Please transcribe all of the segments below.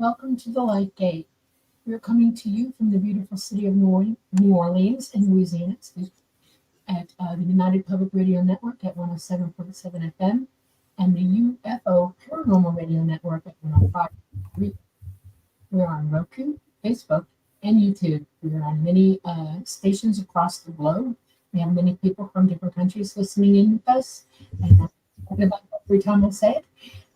Welcome to the Light Gate. We are coming to you from the beautiful city of New Orleans in Louisiana, at the United Public Radio Network at 107.7 FM and the UFO Paranormal Radio Network at 105.3. We are on Roku, Facebook, and YouTube. We are on many stations across the globe. We have many people from different countries listening in with us. And I like every time I say it.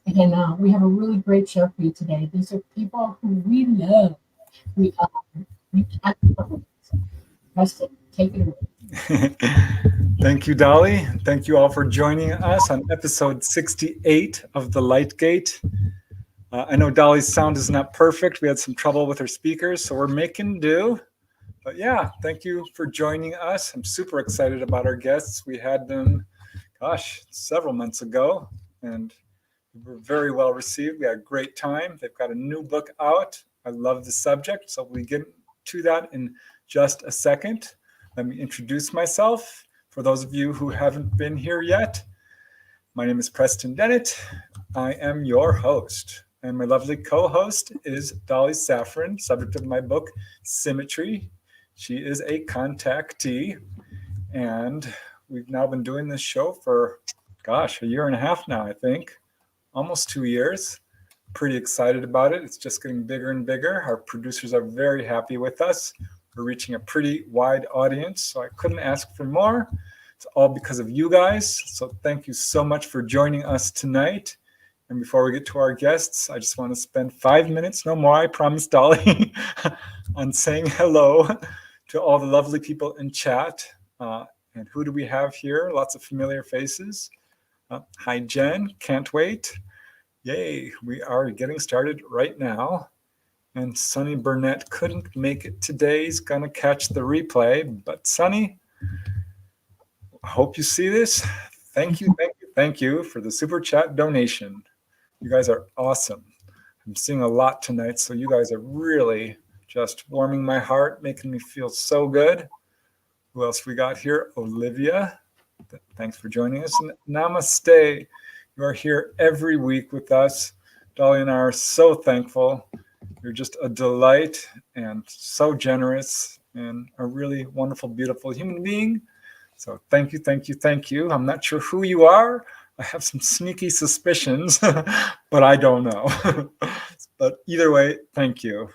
And we have a really great show for you today. These are people who we love. We can't. Preston, take it away. Thank you, Dolly. Thank you all for joining us on episode 68 of The Light Gate. I know Dolly's sound is not perfect. We had some trouble with her speakers, so we're making do. But yeah, thank you for joining us. I'm super excited about our guests. We had them, several months ago, and we were very well received. We had a great time. They've got a new book out. I love the subject, so we get to that in just a second. Let me introduce myself. For those of you who haven't been here yet, my name is Preston Dennett. I am your host, and my lovely co-host is Dolly Safran, subject of my book, Symmetry. She is a contactee, and we've now been doing this show for, a year and a half now, I think. Almost 2 years. Pretty excited about it. It's just getting bigger and bigger. Our producers are very happy with us. We're reaching a pretty wide audience, so I couldn't ask for more. It's all because of you guys. So thank you so much for joining us tonight. And before we get to our guests, I just want to spend 5 minutes, no more, I promise, Dolly, on saying hello to all the lovely people in chat. And who do we have here? Lots of familiar faces. Hi, Jen. Can't wait. Yay, we are getting started right now. And Sonny Burnett couldn't make it today. He's going to catch the replay. But Sonny, I hope you see this. Thank you for the super chat donation. You guys are awesome. I'm seeing a lot tonight, so you guys are really just warming my heart, making me feel so good. Who else we got here? Olivia. Thanks for joining us. And namaste. You are here every week with us. Dolly and I are so thankful. You're just a delight and so generous and a really wonderful, beautiful human being. So thank you. I'm not sure who you are. I have some sneaky suspicions, but I don't know. But either way, thank you.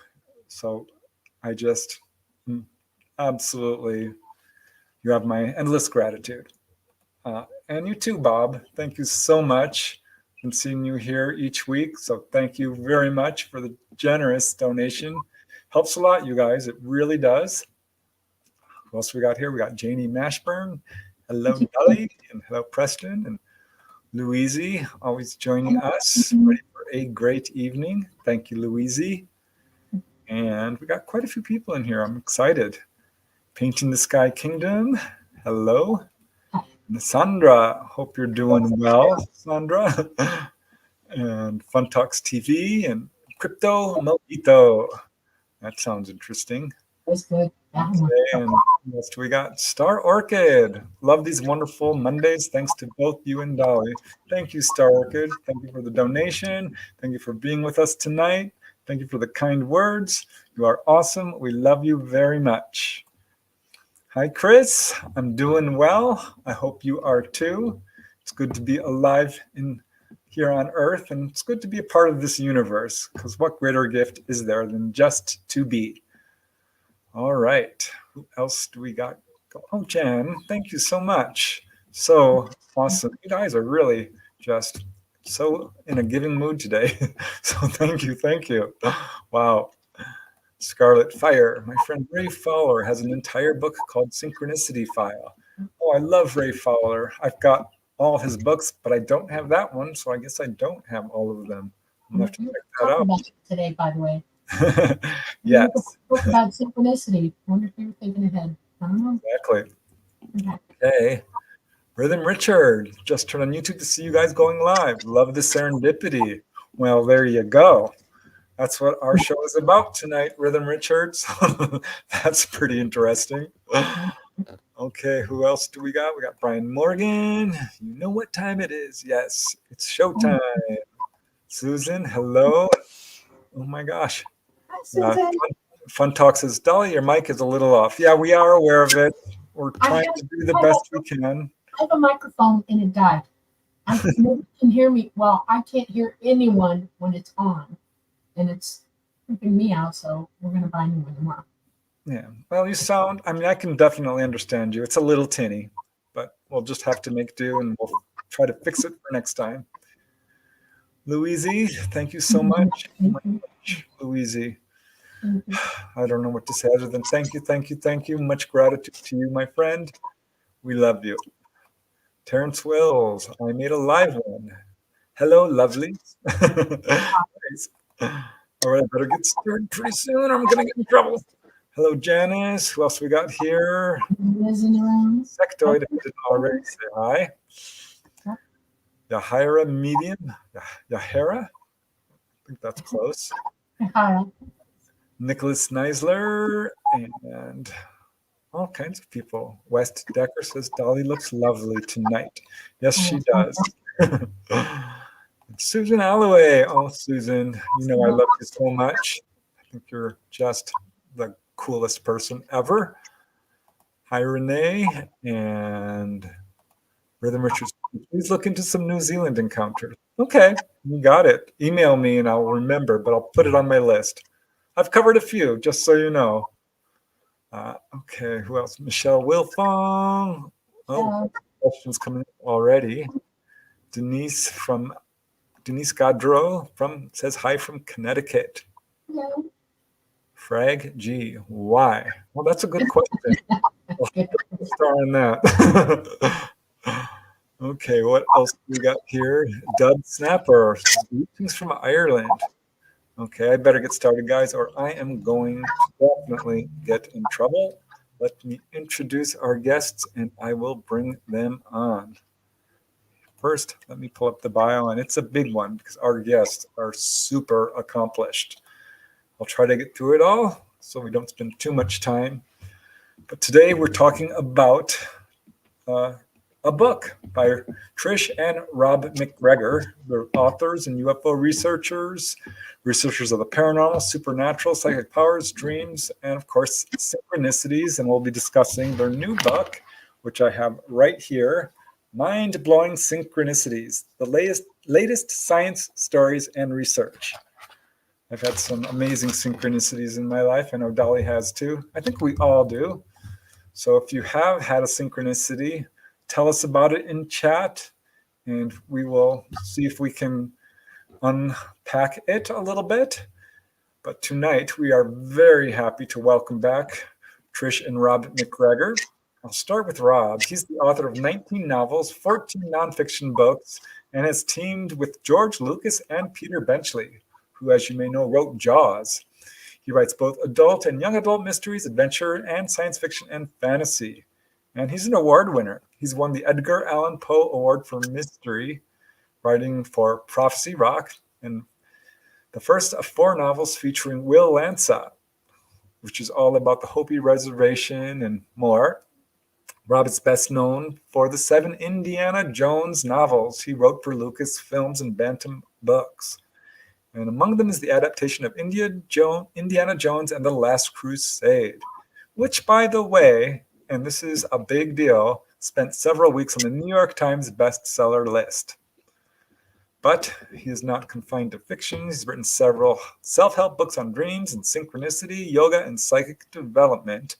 So I just absolutely, you have my endless gratitude. And you too, Bob. Thank you so much. I'm seeing you here each week. So thank you very much for the generous donation. Helps a lot, you guys. It really does. Who else we got here? We got Janie Mashburn. Hello, Dolly. And hello, Preston. And Louise, always joining us. Ready for a great evening. Thank you, Louise. And we got quite a few people in here. I'm excited. Painting the Sky Kingdom. Hello. Sandra, hope you're doing well, Sandra. And Fun Talks TV and Crypto Mojito. That sounds interesting. That's good. Okay, and next we got Star Orchid. Love these wonderful Mondays. Thanks to both you and Dolly. Thank you, Star Orchid. Thank you for the donation. Thank you for being with us tonight. Thank you for the kind words. You are awesome. We love you very much. Hi, Chris. I'm doing well. I hope you are too. It's good to be alive here on Earth, and it's good to be a part of this universe, because what greater gift is there than just to be? All right. Who else do we got? Oh, Jen, thank you so much. So awesome. You guys are really just so in a giving mood today. So thank you. Wow. Scarlet Fire. My friend Ray Fowler has an entire book called Synchronicity File. Oh, I love Ray Fowler. I've got all his books, but I don't have that one, so I guess I don't have all of them. I'll have to check that out. About it today, by the way. Yes. Book about synchronicity. Wonder if you were thinking ahead. I don't know. Exactly. Okay. Rhythm Richard. Just turned on YouTube to see you guys going live. Love the serendipity. Well, there you go. That's what our show is about tonight, Rhythm Richards. That's pretty interesting. Okay, who else do we got? We got Brian Morgan. You know what time it is. Yes, it's showtime. Susan, hello. Oh my gosh. Hi, Susan. Fun Talk says, Dolly, your mic is a little off. Yeah, we are aware of it. We're trying to do the best we can. I have a microphone and it died. Nobody can hear me. Well, I can't hear anyone when it's on, and it's freaking me out. So we're gonna buy a new one tomorrow. Yeah. Well, you sound. I mean, I can definitely understand you. It's a little tinny, but we'll just have to make do, and we'll try to fix it for next time. Louise, thank you so much. Louise. I don't know what to say other than thank you, thank you, thank you. Much gratitude to you, my friend. We love you. Terrence Wills, I made a live one. Hello, lovely. All right, I better get started pretty soon. I'm going to get in trouble. Hello, Janice. Who else we got here? Sectoid, I didn't already say hi. Yahira Medium. Yahira? I think that's close. Nicholas Neisler and all kinds of people. West Decker says, Dolly looks lovely tonight. Yes, she does. Susan Alloway. Oh, Susan, you know I love you so much. I think you're just the coolest person ever. Hi, Renee and Rhythm Richards. Please look into some New Zealand encounters. Okay, you got it. Email me and I'll remember, but I'll put it on my list. I've covered a few, just so you know. Okay, who else? Michelle Wilfong. Oh, questions coming already. Denise Gadro says hi from Connecticut. Hello. Frag G. Why? Well, that's a good question. I'll put a star on that. Okay, what else we got here? Dub Snapper. Greetings from Ireland. Okay, I better get started, guys, or I am going to definitely get in trouble. Let me introduce our guests, and I will bring them on. First, let me pull up the bio, and it's a big one because our guests are super accomplished. I'll try to get through it all so we don't spend too much time. But today we're talking about a book by Trish and Rob MacGregor. They're authors and UFO researchers of the paranormal, supernatural, psychic powers, dreams, and of course, synchronicities. And we'll be discussing their new book, which I have right here, Mind-Blowing Synchronicities, the latest science stories and research. I've had some amazing synchronicities in my life. I know Dolly has too. I think we all do. So if you have had a synchronicity, tell us about it in chat, and we will see if we can unpack it a little bit. But tonight, we are very happy to welcome back Trish and Rob MacGregor. I'll start with Rob. He's the author of 19 novels, 14 nonfiction books, and has teamed with George Lucas and Peter Benchley, who, as you may know, wrote Jaws. He writes both adult and young adult mysteries, adventure, and science fiction and fantasy. And he's an award winner. He's won the Edgar Allan Poe Award for Mystery, writing for Prophecy Rock, and the first of 4 novels featuring Will Lansa, which is all about the Hopi Reservation and more. Rob is best known for the 7 Indiana Jones novels he wrote for Lucas Films and Bantam Books. And among them is the adaptation of Indiana Jones and the Last Crusade, which, by the way, and this is a big deal, spent several weeks on the New York Times bestseller list. But he is not confined to fiction. He's written several self-help books on dreams and synchronicity, yoga, and psychic development.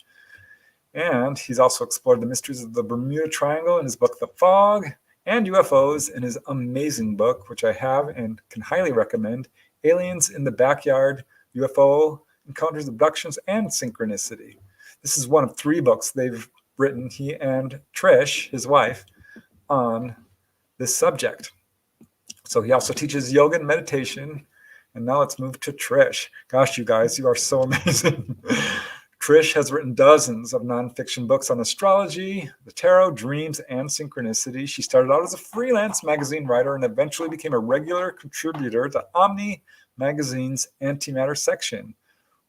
And he's also explored the mysteries of the Bermuda Triangle in his book, The Fog, and UFOs in his amazing book, which I have and can highly recommend, Aliens in the Backyard, UFO Encounters, Abductions, and Synchronicity. This is one of 3 books they've written, he and Trish, his wife, on this subject. So he also teaches yoga and meditation. And now let's move to Trish. Gosh, you guys, you are so amazing. Trish has written dozens of nonfiction books on astrology, the tarot, dreams, and synchronicity. She started out as a freelance magazine writer and eventually became a regular contributor to OMNI Magazine's Antimatter section,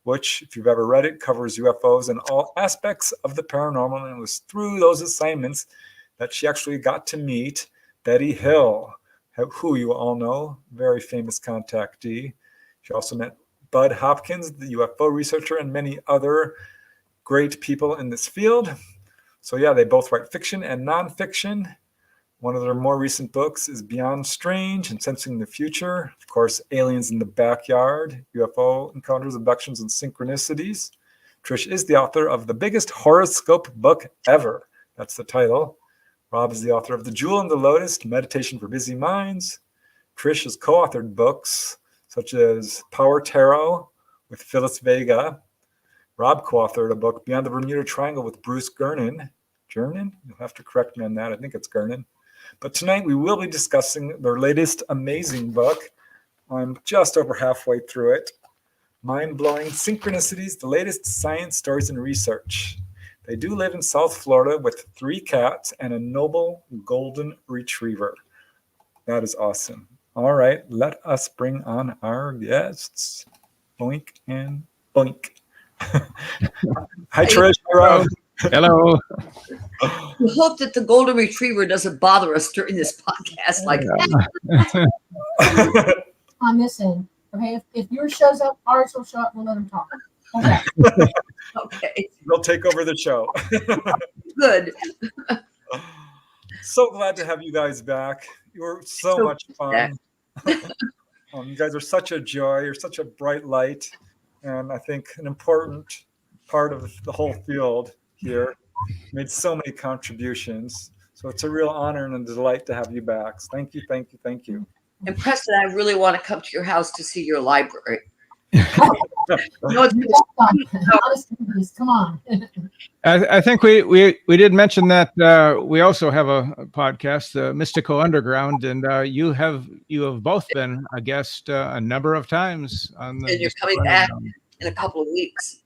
which, if you've ever read it, covers UFOs and all aspects of the paranormal. And it was through those assignments that she actually got to meet Betty Hill, who you all know, very famous contactee. She also met Budd Hopkins, the UFO researcher, and many other great people in this field. So yeah, they both write fiction and nonfiction. One of their more recent books is Beyond Strange and Sensing the Future. Of course, Aliens in the Backyard, UFO Encounters, Abductions, and Synchronicities. Trish is the author of the biggest horoscope book ever. That's the title. Rob is the author of The Jewel and the Lotus, Meditation for Busy Minds. Trish has co-authored books such as Power Tarot with Phyllis Vega. Rob co-authored a book, Beyond the Bermuda Triangle, with Bruce Gernon. Gernon? You'll have to correct me on that. I think it's Gernon. But tonight we will be discussing their latest amazing book. I'm just over halfway through it. Mind-Blowing Synchronicities, the latest science stories and research. They do live in South Florida with 3 cats and a noble golden retriever. That is awesome. All right, let us bring on our guests. Boink and boink. Hi, Trish. Hi, Rob. Hello. We hope that the golden retriever doesn't bother us during this podcast. Like, On this end, okay. If yours shows up, ours will show up. We'll let them talk. Okay. okay, They'll take over the show. good. So glad to have you guys back. You were so much fun. You guys are such a joy. You're such a bright light. And I think an important part of the whole field here. Made so many contributions. So it's a real honor and a delight to have you back. So thank you, thank you, thank you. And Preston, I really want to come to your house to see your library. No, come on. I think we did mention that we also have a podcast, Mystical Underground, and you have both been a guest a number of times on the. And you're coming back in a couple of weeks.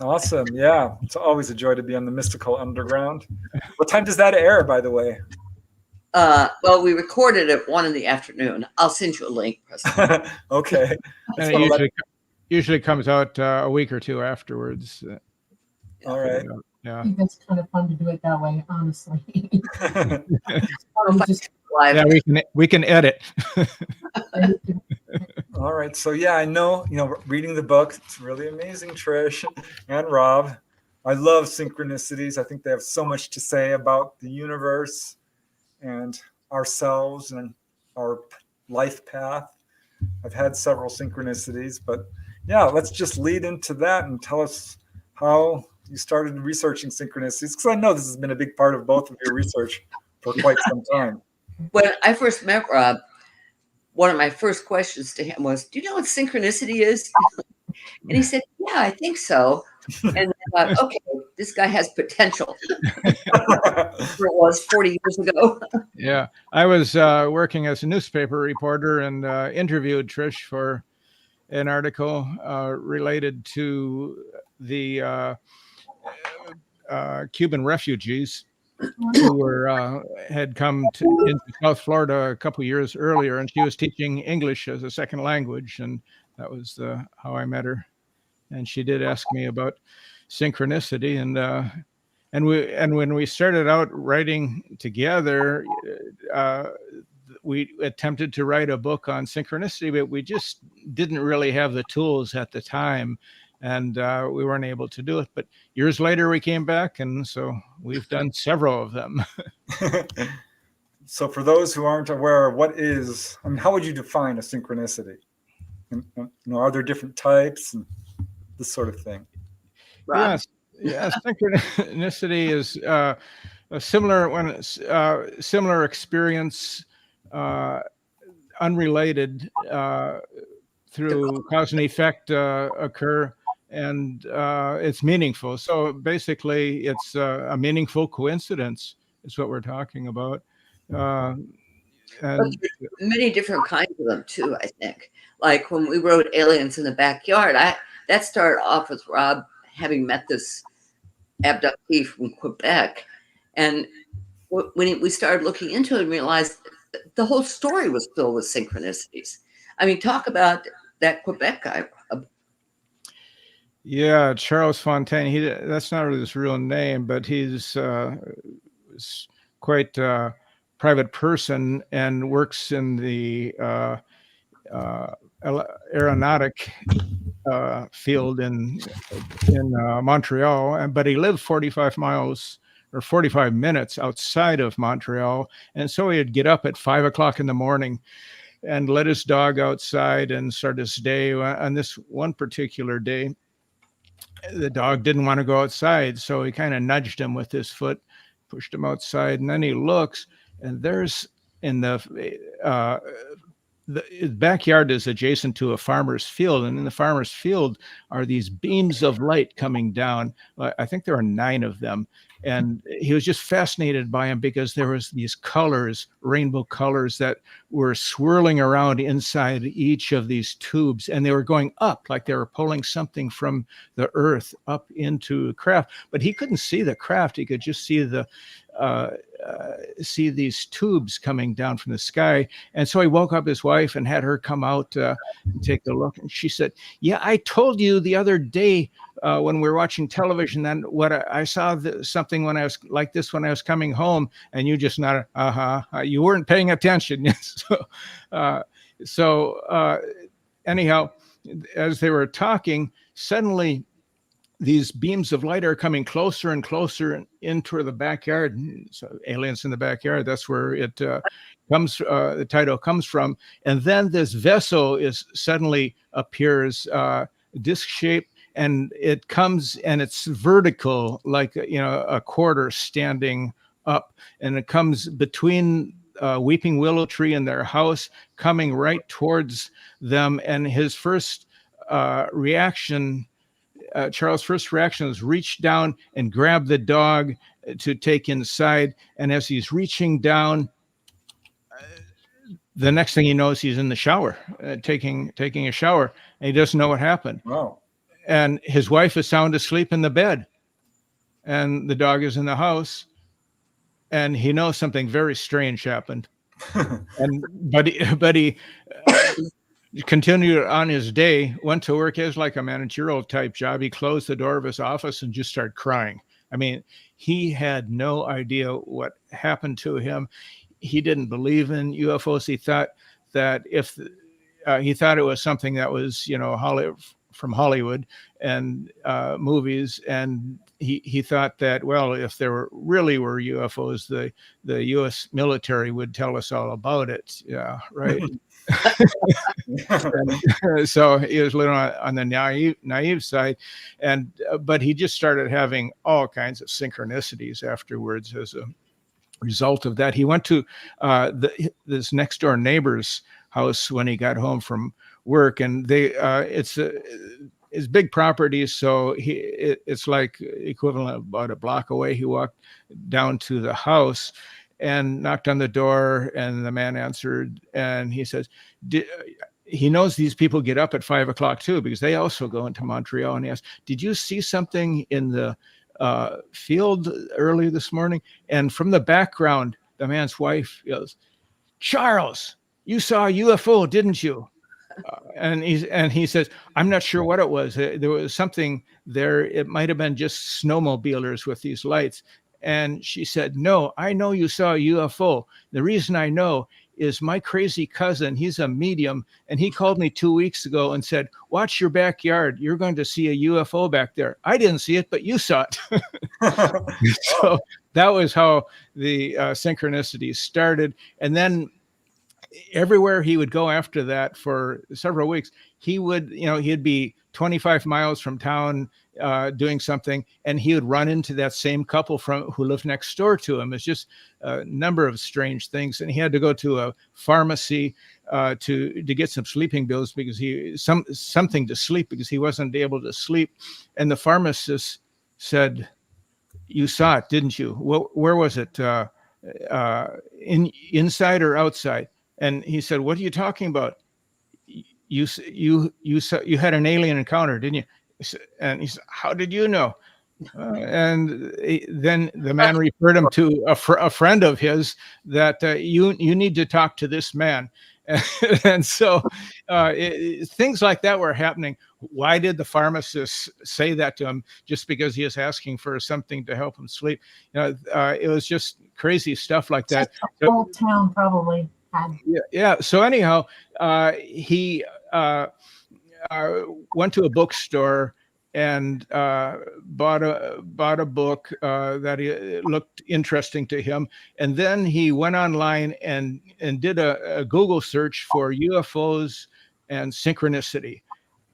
Awesome. Yeah. It's always a joy to be on the Mystical Underground. What time does that air, by the way? Well, we recorded at 1 p.m. I'll send you a link, Preston. Okay. And it usually comes out a week or two afterwards. All right. Yeah. I think that's kind of fun to do it that way, honestly. Yeah, we can edit. All right. So yeah, I know, reading the book, it's really amazing, Trish and Rob. I love synchronicities. I think they have so much to say about the universe and ourselves and our life path. I've had several synchronicities, but yeah, let's just lead into that and tell us how you started researching synchronicities, because I know this has been a big part of both of your research for quite some time. When I first met Rob, one of my first questions to him was, do you know what synchronicity is? And he said, yeah, I think so. And I thought, okay, this guy has potential. It was 40 years ago. Yeah, I was working as a newspaper reporter and interviewed Trish for an article related to the Cuban refugees who had come into South Florida a couple years earlier, and she was teaching English as a second language, and that was how I met her. And she did ask me about synchronicity, and when we started out writing together, we attempted to write a book on synchronicity, but we just didn't really have the tools at the time, and we weren't able to do it. But years later, we came back, and so we've done several of them. So for those who aren't aware, how would you define a synchronicity? And, are there different types and this sort of thing? Yes. Synchronicity is a similar experience, unrelated through cause and effect occur, and it's meaningful. So basically, it's a meaningful coincidence is what we're talking about. And many different kinds of them too, I think. Like when we wrote Aliens in the Backyard, that started off with Rob having met this abductee from Quebec. And when we started looking into it and realized the whole story was filled with synchronicities. I mean, talk about that Quebec guy. Yeah, Charles Fontaine. That's not really his real name, but he's quite a private person and works in the aeronautic field in Montreal, but he lived 45 miles or 45 minutes outside of Montreal. And so he'd get up at 5 o'clock in the morning and let his dog outside and start his day. On this one particular day, the dog didn't want to go outside, so he kind of nudged him with his foot, pushed him outside, and then he looks, and there's in the backyard is adjacent to a farmer's field, and in the farmer's field are these beams of light coming down. I think there are 9 of them, and he was just fascinated by them because there was these colors, rainbow colors, that were swirling around inside each of these tubes, and they were going up like they were pulling something from the earth up into the craft. But he couldn't see the craft; he could just see see these tubes coming down from the sky. And so he woke up his wife and had her come out and take a look. And she said, "Yeah, I told you the other day when we were watching television that what I saw something when I was like this when I was coming home." And you just nodded, you weren't paying attention. So anyhow, as they were talking, suddenly these beams of light are coming closer and closer into the backyard. So aliens in the backyard, that's where it comes, the title comes from. And then this vessel suddenly appears disc shaped, and it comes and it's vertical, like, a quarter standing up, and it comes between Weeping Willow Tree and their house, coming right towards them. And his first reaction, Charles' first reaction was reach down and grab the dog to take inside. And as he's reaching down, the next thing he knows, he's in the shower, taking a shower, and he doesn't know what happened. Wow. And his wife is sound asleep in the bed, and the dog is in the house, and he knows something very strange happened. But he continued on his day, went to work as like a managerial type job. He closed the door of his office and just started crying. I mean, he had no idea what happened to him. He didn't believe in UFOs. He thought that he thought it was something that was, from Hollywood and movies. And he thought that, well, if there really were UFOs, the U.S. military would tell us all about it. Yeah, right. So he was a little on the naive side, but he just started having all kinds of synchronicities afterwards as a result of that. He went to this next door neighbor's house when he got home from work, and it's big property, so it's like equivalent of about a block away. He walked down to the house and knocked on the door, and the man answered, and he says, he knows these people get up at 5 o'clock too, because they also go into Montreal. And he asked, "Did you see something in the field early this morning?" And from the background, the man's wife yells, "Charles, you saw a UFO, didn't you?" And he says, "I'm not sure what it was. There was something there. It might have been just snowmobilers with these lights." And she said, "No, I know you saw a UFO. The reason I know is my crazy cousin, he's a medium, and he called me 2 weeks ago and said, 'Watch your backyard. You're going to see a UFO back there.' I didn't see it, but you saw it." So that was how the synchronicities started. And then everywhere he would go after that for several weeks, he'd be 25 miles from town doing something, and he would run into that same couple who lived next door to him. It's just a number of strange things. And he had to go to a pharmacy to get some sleeping pills because something to sleep, because he wasn't able to sleep. And the pharmacist said, "You saw it, didn't you? Where was it? Inside or outside?" And he said, "What are you talking about? You had an alien encounter, didn't you?" And he said, "How did you know?" And then the man referred him to a friend of his that you need to talk to this man. And so things like that were happening. Why did the pharmacist say that to him? Just because he was asking for something to help him sleep? It was just crazy stuff like that. The whole town probably had. Yeah. So anyhow, he went to a bookstore and bought a book that looked interesting to him, and then he went online and did a Google search for UFOs and synchronicity,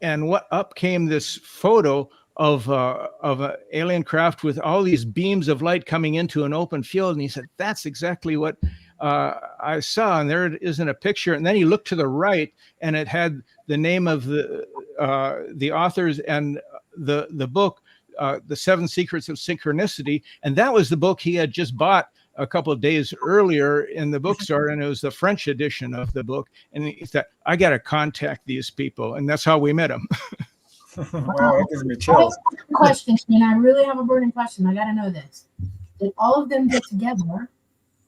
and what up came this photo of an alien craft with all these beams of light coming into an open field, and he said, "That's exactly what I saw." And there it is in a picture. And then he looked to the right, and it had the name of the authors and the book, The 7 Secrets of Synchronicity. And that was the book he had just bought a couple of days earlier in the bookstore, and it was the French edition of the book. And he said, "I got to contact these people," and that's how we met him. Wow, that gives me chills. Question, and I really have a burning question. I got to know this. Did all of them get together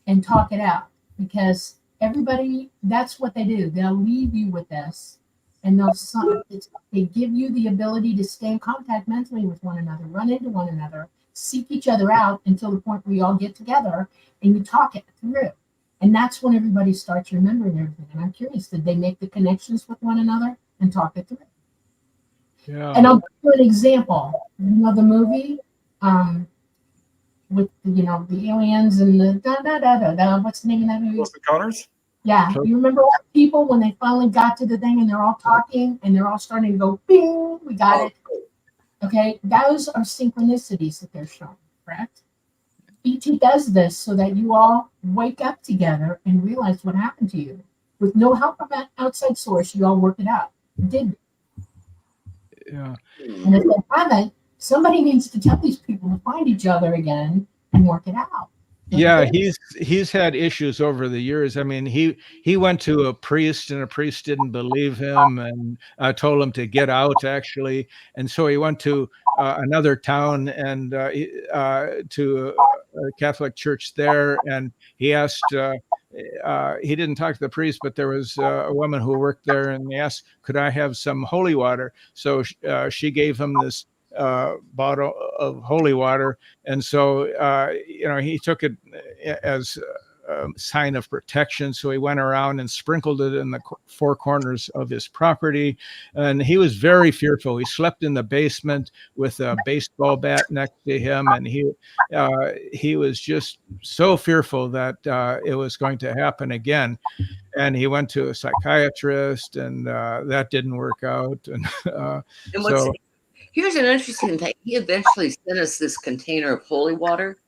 and talk it out? Because everybody, that's what they do. They'll leave you with this, and they give you the ability to stay in contact mentally with one another, run into one another, seek each other out until the point where you all get together and you talk it through. And that's when everybody starts remembering everything. And I'm curious, did they make the connections with one another and talk it through? Yeah. And I'll give you an example. You know the movie with the aliens and the what's the name of that movie? Close Encounters? Yeah. You remember all the people when they finally got to the thing and they're all talking and they're all starting to go, bing, we got it. Okay, those are synchronicities that they're showing, correct? ET does this so that you all wake up together and realize what happened to you. With no help from an outside source, you all work it out. You did. Yeah. And if they haven't, somebody needs to tell these people to find each other again and work it out. Yeah, he's had issues over the years. I mean, he went to a priest, and a priest didn't believe him and told him to get out, actually. And so he went to another town and to a Catholic church there, and he asked. He didn't talk to the priest, but there was a woman who worked there, and he asked, "Could I have some holy water?" So she gave him this bottle of holy water, and so he took it as a sign of protection. So he went around and sprinkled it in the 4 corners of his property, and he was very fearful. He slept in the basement with a baseball bat next to him, and he was just so fearful that it was going to happen again. And he went to a psychiatrist, and that didn't work out. And so. Here's an interesting thing. He eventually sent us this container of holy water.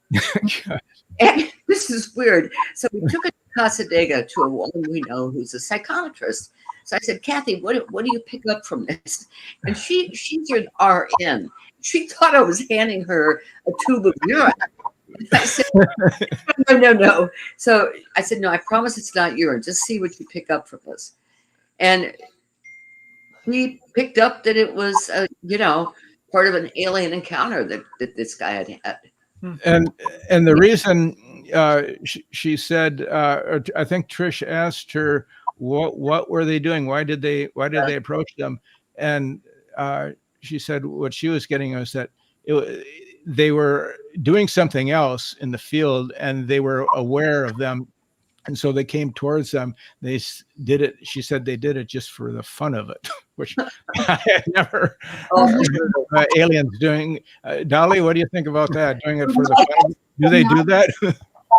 And this is weird. So we took it to Casadega to a woman we know who's a psychiatrist. So I said, "Kathy, what do you pick up from this?" And she's an RN. She thought I was handing her a tube of urine. I said, no. So I said, "No, I promise it's not urine. Just see what you pick up from this." And we picked up that it was, part of an alien encounter that this guy had had. And the reason she said, I think Trish asked her, what were they doing? Why did they approach them? And she said what she was getting was that they were doing something else in the field, and they were aware of them. And so they came towards them. They did it. She said they did it just for the fun of it, which I had never heard of aliens doing. Dolly, what do you think about that? Doing it for the fun? Do they do that?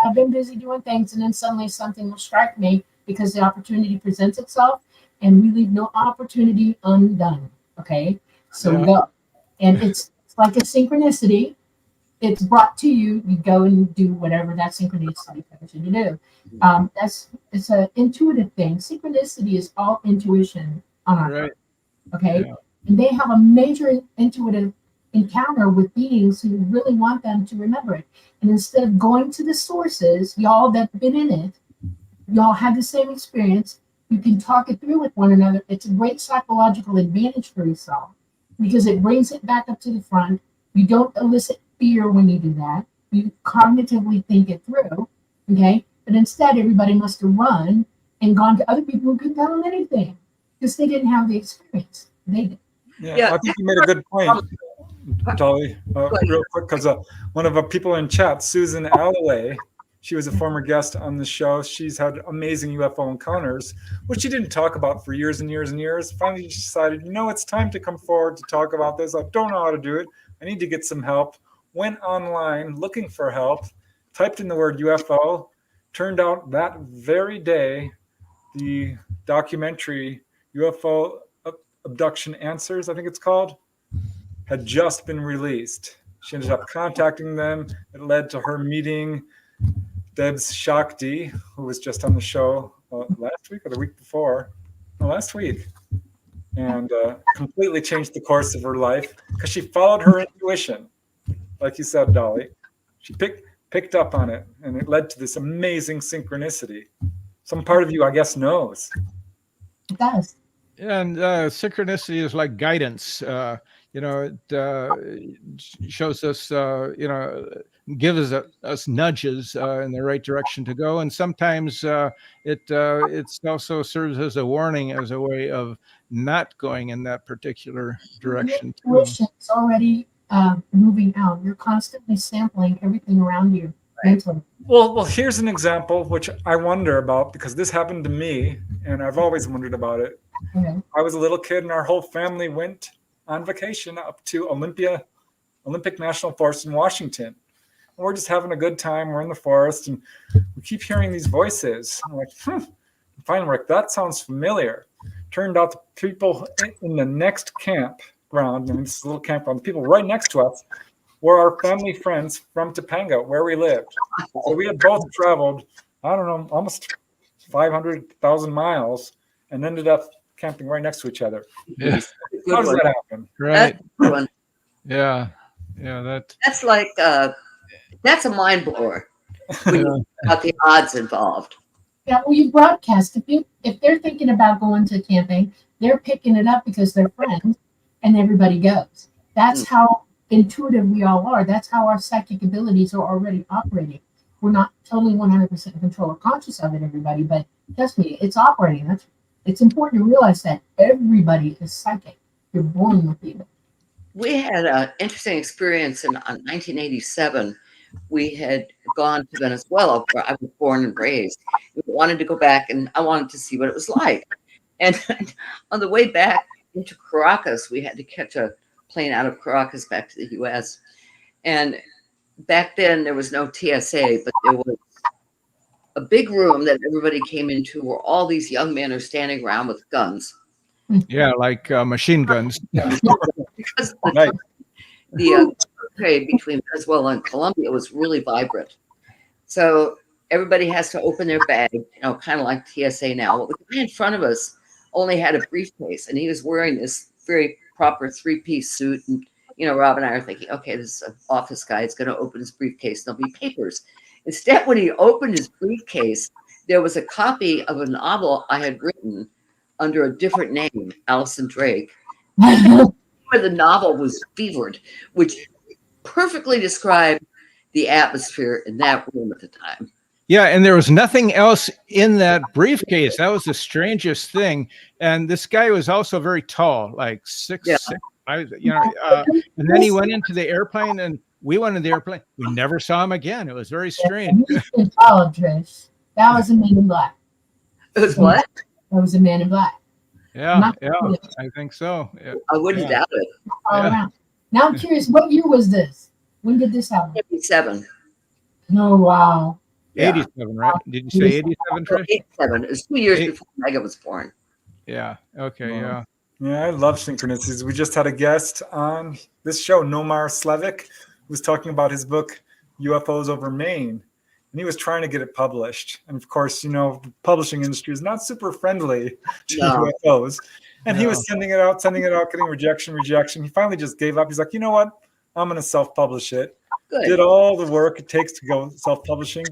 I've been busy doing things, and then suddenly something will strike me because the opportunity presents itself, and we leave no opportunity undone. Okay, so we go, and it's like a synchronicity. It's brought to you. You go and do whatever that synchronicity tells you to do. It's an intuitive thing. Synchronicity is all intuition on our part. Okay, and they have a major intuitive encounter with beings who really want them to remember it. And instead of going to the sources, y'all that've been in it, y'all had the same experience. You can talk it through with one another. It's a great psychological advantage for yourself because it brings it back up to the front. You don't elicit fear when you do that. You cognitively think it through, okay? But instead, everybody must have run and gone to other people who couldn't tell them anything because they didn't have the experience. They did. Yeah, I think you made a good point, Dolly, real quick, because one of our people in chat, Susan Alloway, She was a former guest on the show. She's had amazing UFO encounters, which she didn't talk about for years and years and years. Finally, she decided, it's time to come forward to talk about this. I don't know how to do it. I need to get some help. Went online looking for help, typed in the word UFO. Turned out that very day, the documentary UFO Abduction Answers, I think it's called, had just been released. She ended up contacting them. It led to her meeting Debs Shakti, who was just on the show last week or the week before. No, last week. And completely changed the course of her life because she followed her intuition. Like you said, Dolly. She picked up on it, and it led to this amazing synchronicity. Some part of you, I guess, knows. It does. And synchronicity is like guidance. It shows us, gives us nudges in the right direction to go. And sometimes it also serves as a warning, as a way of not going in that particular direction. Your intuition is already moving out. You're constantly sampling everything around you mentally. Well, here's an example which I wonder about because this happened to me, and I've always wondered about it. Okay. I was a little kid, and our whole family went on vacation up to Olympic National Forest in Washington. And we're just having a good time. We're in the forest, and we keep hearing these voices. I'm like, finally, we're like, that sounds familiar. Turned out the people in the next campground, this is a little campground, the people right next to us were our family friends from Topanga, where we lived. So we had both traveled, I don't know, almost 500,000 miles and ended up camping right next to each other. Yeah. How does that happen? Right. That's Yeah. That's like that's a mind blower. When you think about the odds involved. Yeah, well, you broadcast. If they're thinking about going to camping, they're picking it up because they're friends, and everybody goes. That's how intuitive we all are. That's how our psychic abilities are already operating. We're not totally 100% in control or conscious of it, everybody, but trust me, it's operating. It's important to realize that everybody is psychic. You're born with it. We had an interesting experience in 1987. We had gone to Venezuela, where I was born and raised. We wanted to go back, and I wanted to see what it was like. And on the way back into Caracas, we had to catch a plane out of Caracas back to the U.S. And back then, there was no TSA, but there was a big room that everybody came into where all these young men are standing around with guns. Yeah, like machine guns. Because the trade between Venezuela and Colombia was really vibrant. So everybody has to open their bag, kind of like TSA now. Well, the guy in front of us only had a briefcase, and he was wearing this very proper three-piece suit. And, Rob and I are thinking, okay, this is an office guy. It's going to open his briefcase. There'll be papers. Instead, when he opened his briefcase, there was a copy of a novel I had written under a different name, Allison Drake, where the novel was fevered, which perfectly described the atmosphere in that room at the time. Yeah, and there was nothing else in that briefcase. That was the strangest thing. And this guy was also very tall, like 6'6". And then he went into the airplane, and we went in the airplane. We never saw him again. It was very strange. Trish. That was a Man in Black. It was what? That was a Man in Black. Yeah, I think so. Yeah. I wouldn't doubt it. All around. Now I'm curious, what year was this? When did this happen? 87. Oh, wow. 87, right? Did you say 87, Trish? 87. It was 2 years before Mega was born. Yeah. Okay. Yeah. Yeah, I love synchronicities. We just had a guest on this show, Nomar Slevik, who was talking about his book, UFOs Over Maine. And he was trying to get it published. And of course, the publishing industry is not super friendly to UFOs. And he was sending it out, getting rejection. He finally just gave up. He's like, you know what? I'm going to self-publish it. Good. Did all the work it takes to go self-publishing,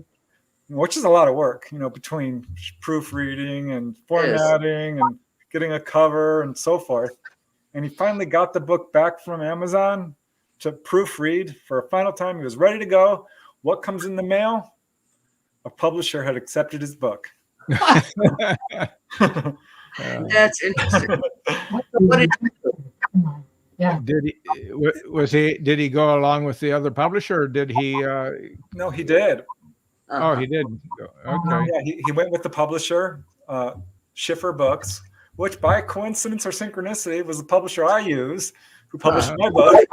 which is a lot of work, between proofreading and formatting and getting a cover and so forth. And he finally got the book back from Amazon to proofread for a final time. He was ready to go. What comes in the mail? A publisher had accepted his book. That's interesting. What did you do? Yeah. Did he go along with the other publisher, or did he? No, he did. Oh, he did. Okay. Yeah, he went with the publisher, Schiffer Books, which by coincidence or synchronicity was the publisher I use, who published my book,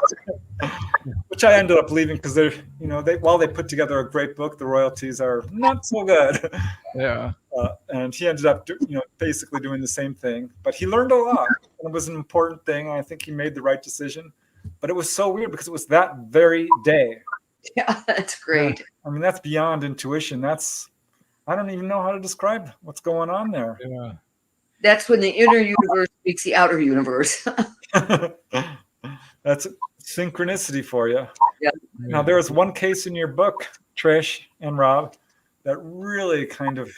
which I ended up leaving because they're, while they put together a great book, the royalties are not so good. Yeah. And he ended up, basically doing the same thing. But he learned a lot, and it was an important thing. And I think he made the right decision. But it was so weird because it was that very day. Yeah, that's great. I mean, that's beyond intuition. I don't even know how to describe what's going on there. Yeah. That's when the inner universe meets the outer universe. That's synchronicity for you. Yeah. Now, there was one case in your book, Trish and Rob, that really kind of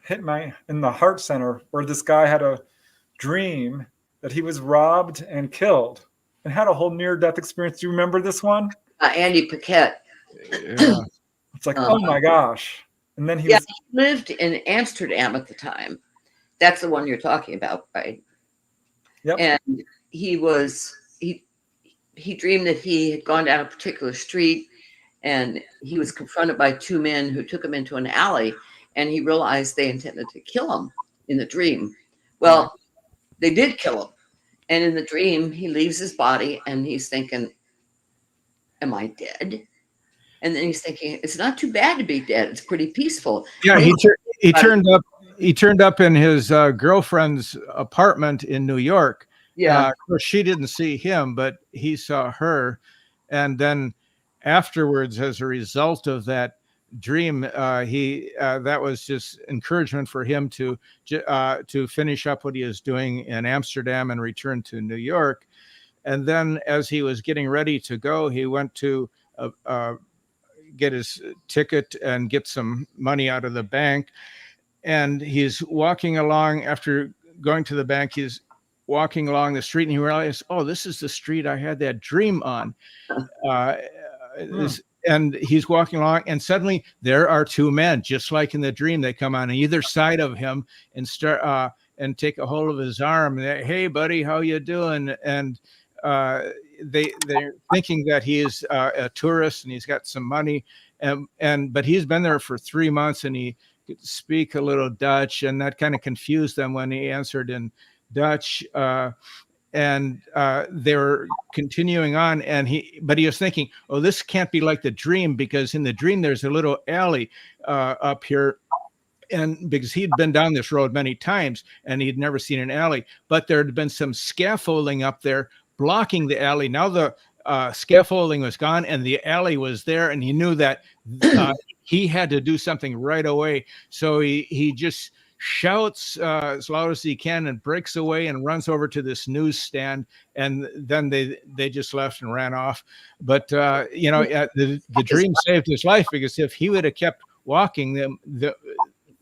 hit in the heart center, where this guy had a dream that he was robbed and killed and had a whole near-death experience. Do you remember this one? Andy Paquette. Yeah. It's like, oh my gosh. And then he lived in Amsterdam at the time. That's the one you're talking about, right? Yep. And he dreamed that he had gone down a particular street, and he was confronted by two men who took him into an alley, and he realized they intended to kill him in the dream. Well, they did kill him. And in the dream, he leaves his body and he's thinking, am I dead? And then he's thinking, it's not too bad to be dead. It's pretty peaceful. Yeah, he turned up. He turned up in his girlfriend's apartment in New York. Yeah. Of course, she didn't see him, but he saw her. And then afterwards, as a result of that dream, that was just encouragement for him to finish up what he was doing in Amsterdam and return to New York. And then, as he was getting ready to go, he went to get his ticket and get some money out of the bank. And he's walking along, after going to the bank, he's walking along the street, and he realized, oh, this is the street I had that dream on. And he's walking along, and suddenly there are two men, just like in the dream. They come on either side of him and start and take a hold of his arm. Hey, buddy, how you doing? And they're thinking that he is a tourist and he's got some money, but he's been there for 3 months and he could speak a little Dutch, and that kind of confused them when he answered in Dutch. And they were continuing on, but he was thinking, oh, this can't be like the dream, because in the dream there's a little alley up here, and because he'd been down this road many times and he'd never seen an alley, but there had been some scaffolding up there blocking the alley. Now the scaffolding was gone and the alley was there, and he knew that he had to do something right away. So he just shouts as loud as he can and breaks away and runs over to this newsstand, and then they just left and ran off. But the dream saved his life, because if he would have kept walking, the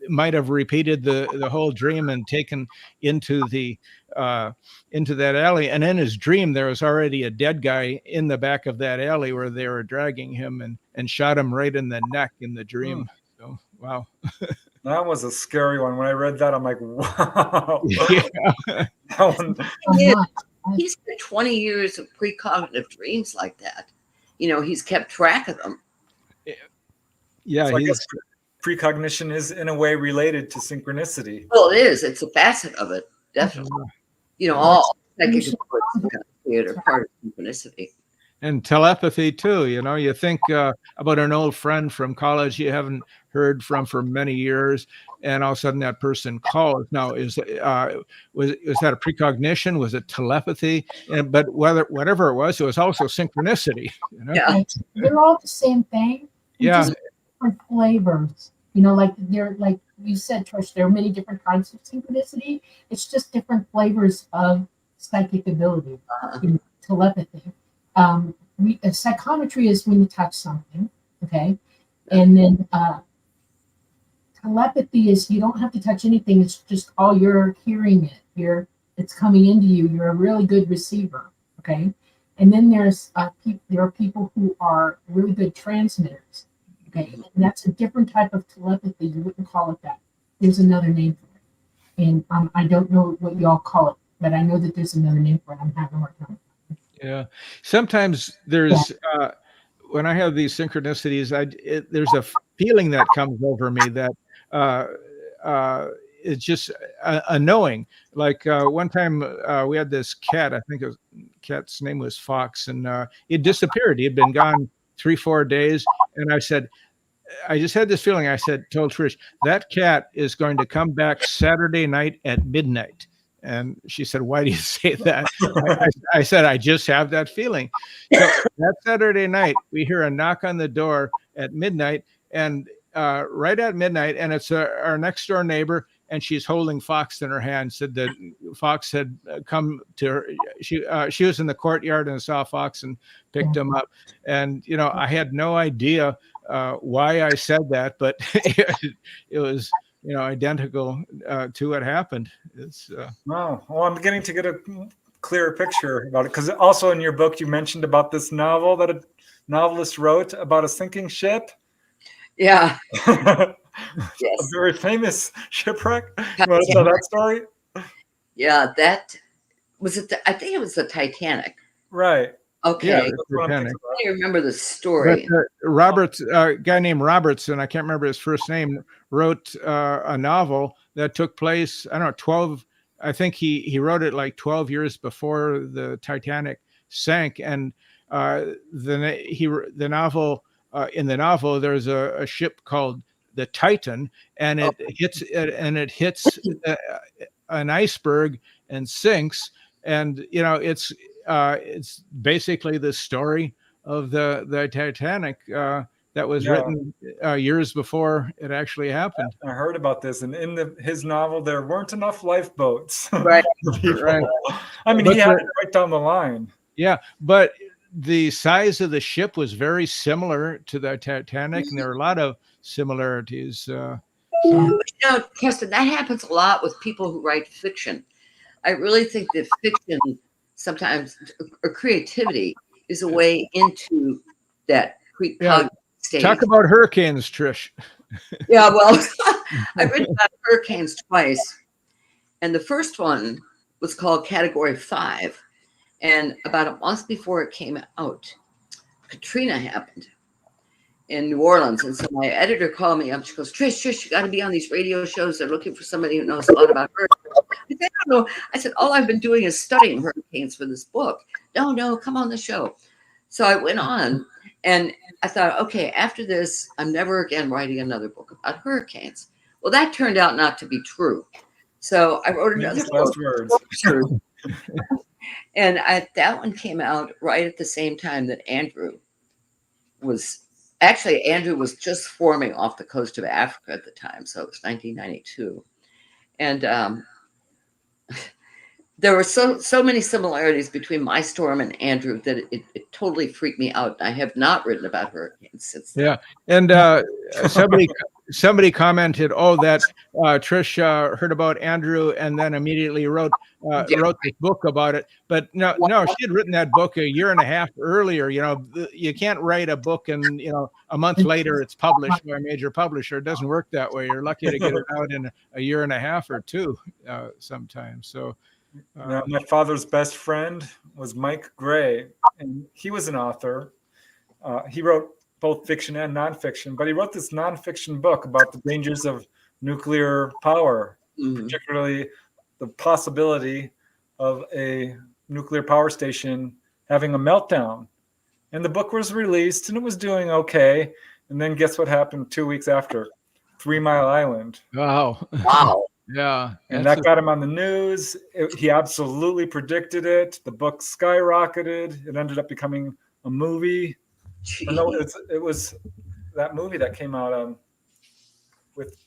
might have repeated the whole dream and taken into that alley. And in his dream, there was already a dead guy in the back of that alley where they were dragging him, and shot him right in the neck in the dream. So, wow. That was a scary one. When I read that, I'm like, wow. Yeah. He's spent 20 years of precognitive dreams like that. He's kept track of them. Yeah. So I guess precognition is in a way related to synchronicity. Well, it is. It's a facet of it, definitely. All psychic abilities are part of synchronicity. And telepathy too. You think about an old friend from college you haven't heard from for many years, and all of a sudden that person calls. Now, was that a precognition? Was it telepathy? But whatever it was also synchronicity. Yeah, they're all the same thing. Yeah, just different flavors. Like you said, Trish, there are many different kinds of synchronicity. It's just different flavors of psychic ability. Telepathy. Psychometry is when you touch something, okay? And then telepathy is you don't have to touch anything. It's just all you're hearing it. It's coming into you. You're a really good receiver, okay? And then there are people who are really good transmitters, okay? And that's a different type of telepathy. You wouldn't call it that. There's another name for it. And I don't know what y'all call it, but I know that there's another name for it. I'm having a hard time. Yeah. Sometimes there's when I have these synchronicities, there's a feeling that comes over me that it's just a knowing. Like one time we had this cat, I think cat's name was Fox, and it disappeared. He had been gone 3-4 days. And I just had this feeling. Told Trish, that cat is going to come back Saturday night at midnight. And she said, "Why do you say that?" I said, "I just have that feeling." So that Saturday night, we hear a knock on the door at midnight, and right at midnight, and it's our next door neighbor, and she's holding Fox in her hand. Said that Fox had come to her. She was in the courtyard and saw Fox and picked him up. And I had no idea why I said that, but it was identical to what happened. It's wow. Well, I'm beginning to get a clearer picture about it, because also in your book you mentioned about this novel that a novelist wrote about a sinking ship. Yeah. Yes. A very famous shipwreck. You want to tell that story? Yeah, that was it. I think it was the Titanic. Right. Okay. Yeah, I don't remember the story. But a guy named Robertson, I can't remember his first name, wrote a novel that took place, I don't know, 12. I think he wrote it like 12 years before the Titanic sank, and the novel. In the novel, there's a ship called the Titan, and it hits an iceberg and sinks. And it's basically the story of the Titanic that was written years before it actually happened. I heard about this, and in his novel, there weren't enough lifeboats. Right. Right. I mean, he had it right down the line. Yeah, but the size of the ship was very similar to the Titanic, and there are a lot of similarities. Preston, that happens a lot with people who write fiction. I really think that fiction sometimes, or creativity, is a way into that precognitive stage. Talk about hurricanes, Trish. Yeah, well, I've written about hurricanes twice, and the first one was called Category 5. And about a month before it came out, Katrina happened in New Orleans. And so my editor called me up. She goes, Trish, you got to be on these radio shows. They're looking for somebody who knows a lot about hurricanes. I said, I don't know. I said, all I've been doing is studying hurricanes for this book. No, come on the show. So I went on, and I thought, okay, after this, I'm never again writing another book about hurricanes. Well, that turned out not to be true. So I wrote another book. Words. And that one came out right at the same time that Andrew was just forming off the coast of Africa at the time. So it was 1992. And there were so many similarities between my storm and Andrew that it totally freaked me out. I have not written about hurricanes since then. Yeah. And somebody commented, that Trish heard about Andrew and then immediately wrote this book about it. But no, she had written that book a year and a half earlier. You can't write a book and a month later it's published by a major publisher. It doesn't work that way. You're lucky to get it out in a year and a half or two sometimes. So my father's best friend was Mike Gray, and he was an author. He wrote both fiction and nonfiction, but he wrote this nonfiction book about the dangers of nuclear power, particularly the possibility of a nuclear power station having a meltdown. And the book was released, and it was doing okay. And then guess what happened 2 weeks after? 3 Mile Island. Wow. Yeah. And that got him on the news. He absolutely predicted it. The book skyrocketed. It ended up becoming a movie. No, it was that movie that came out with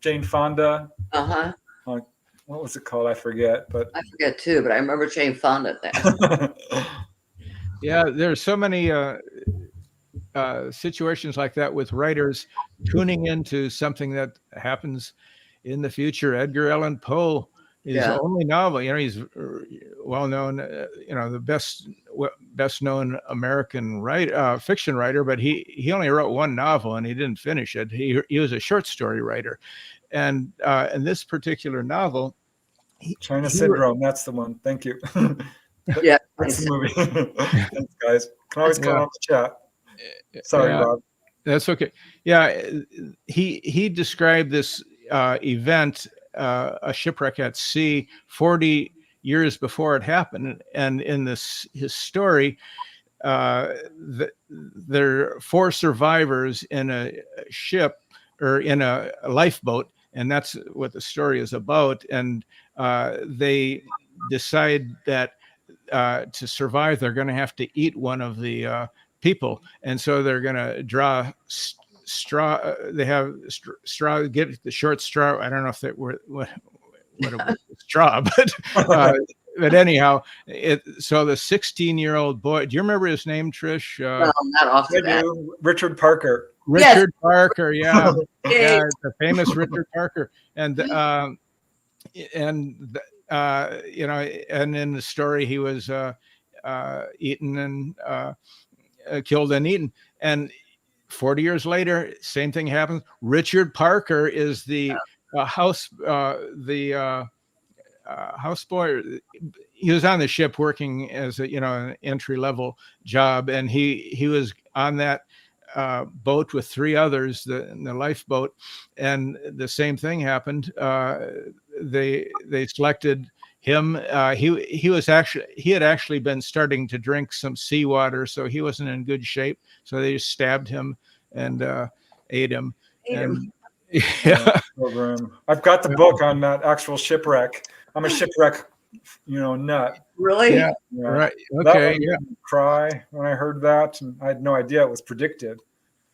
Jane Fonda. What was it called? I forget. But I forget too. But I remember Jane Fonda there. Yeah, there's so many situations like that with writers tuning into something that happens in the future. Edgar Allan Poe, his only novel, he's well known, the best known American fiction writer, but he only wrote one novel and he didn't finish it. He was a short story writer, and in this particular novel, China Syndrome. That's the one. Thank you. Yeah, that's the movie. Thanks, guys. Can always call on the chat. Sorry, Yeah. Rob. That's okay. Yeah, he described this event, a shipwreck at sea, 40 years before it happened, and in his story, there are 4 survivors in a ship or in a lifeboat, and that's what the story is about. And they decide that to survive, they're going to have to eat one of the people, and so they're going to draw straw. They have straw. Get the short straw. I don't know if that were what it was, straw, but anyhow, so the 16-year-old boy. Do you remember his name, Trish? Well, not off I the bat. do. Richard Parker. Richard Parker. Yeah, Yay. yeah, the famous Richard Parker, and you know, and in the story he was eaten and killed and eaten, and 40 years later, same thing happens. Richard Parker is the houseboy. He was on the ship working as a, an entry level job, and he was on that boat with 3 others, in the lifeboat, and the same thing happened. They selected him. He had actually been starting to drink some seawater, so he wasn't in good shape. So they just stabbed him and ate him. Yeah. Program. I've got the book on that actual shipwreck. I'm a shipwreck, nut. Really? Yeah. Yeah. Right. That Okay. one made me cry when I heard that, and I had no idea it was predicted.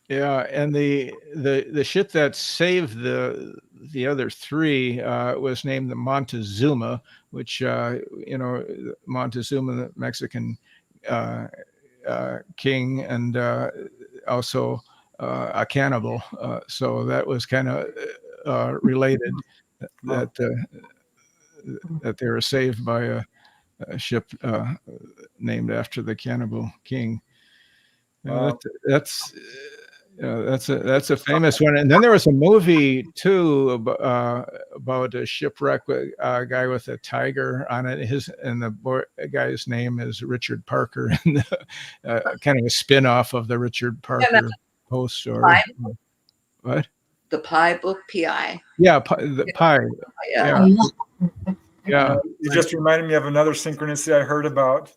Yeah, and the ship that saved the other 3 was named the Montezuma, which Montezuma, the Mexican king, and also a cannibal. So that was kind of related, that they were saved by a ship named after the cannibal king. Wow. That's a famous one. And then there was a movie too about a shipwreck with a guy with a tiger on it. The guy's name is Richard Parker, and kind of a spin-off of the Richard Parker Poe story. What? The Pie book, P.I. Yeah, the pie. Yeah. Yeah. You just reminded me of another synchronicity I heard about,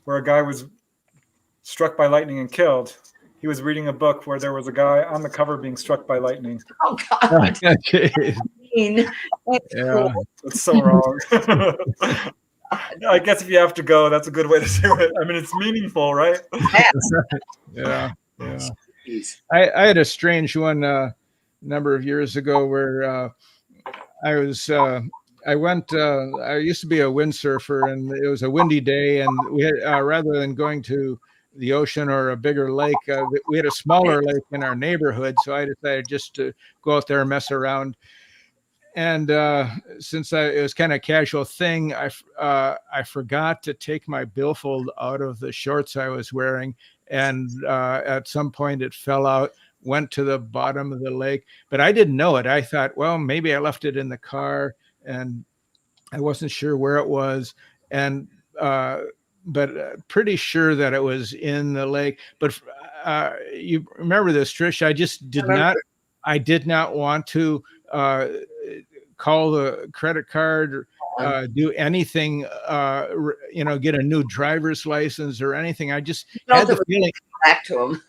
where a guy was struck by lightning and killed. He was reading a book where there was a guy on the cover being struck by lightning. Oh God. Okay. That's cool. That's so wrong. I guess if you have to go, that's a good way to do it. I mean, it's meaningful, right? Yeah. I had a strange one a number of years ago where I used to be a windsurfer, and it was a windy day, and we had, rather than going to the ocean or a bigger lake, we had a smaller lake in our neighborhood. So I decided just to go out there and mess around. And since it was kind of a casual thing, I forgot to take my billfold out of the shorts I was wearing. And at some point it fell out, went to the bottom of the lake, but I didn't know it. I thought, well, maybe I left it in the car, and I wasn't sure where it was. And but pretty sure that it was in the lake. But you remember this, Trish? I just did not. I did not want to call the credit card, or do anything. Get a new driver's license or anything. I just had the feeling back to him.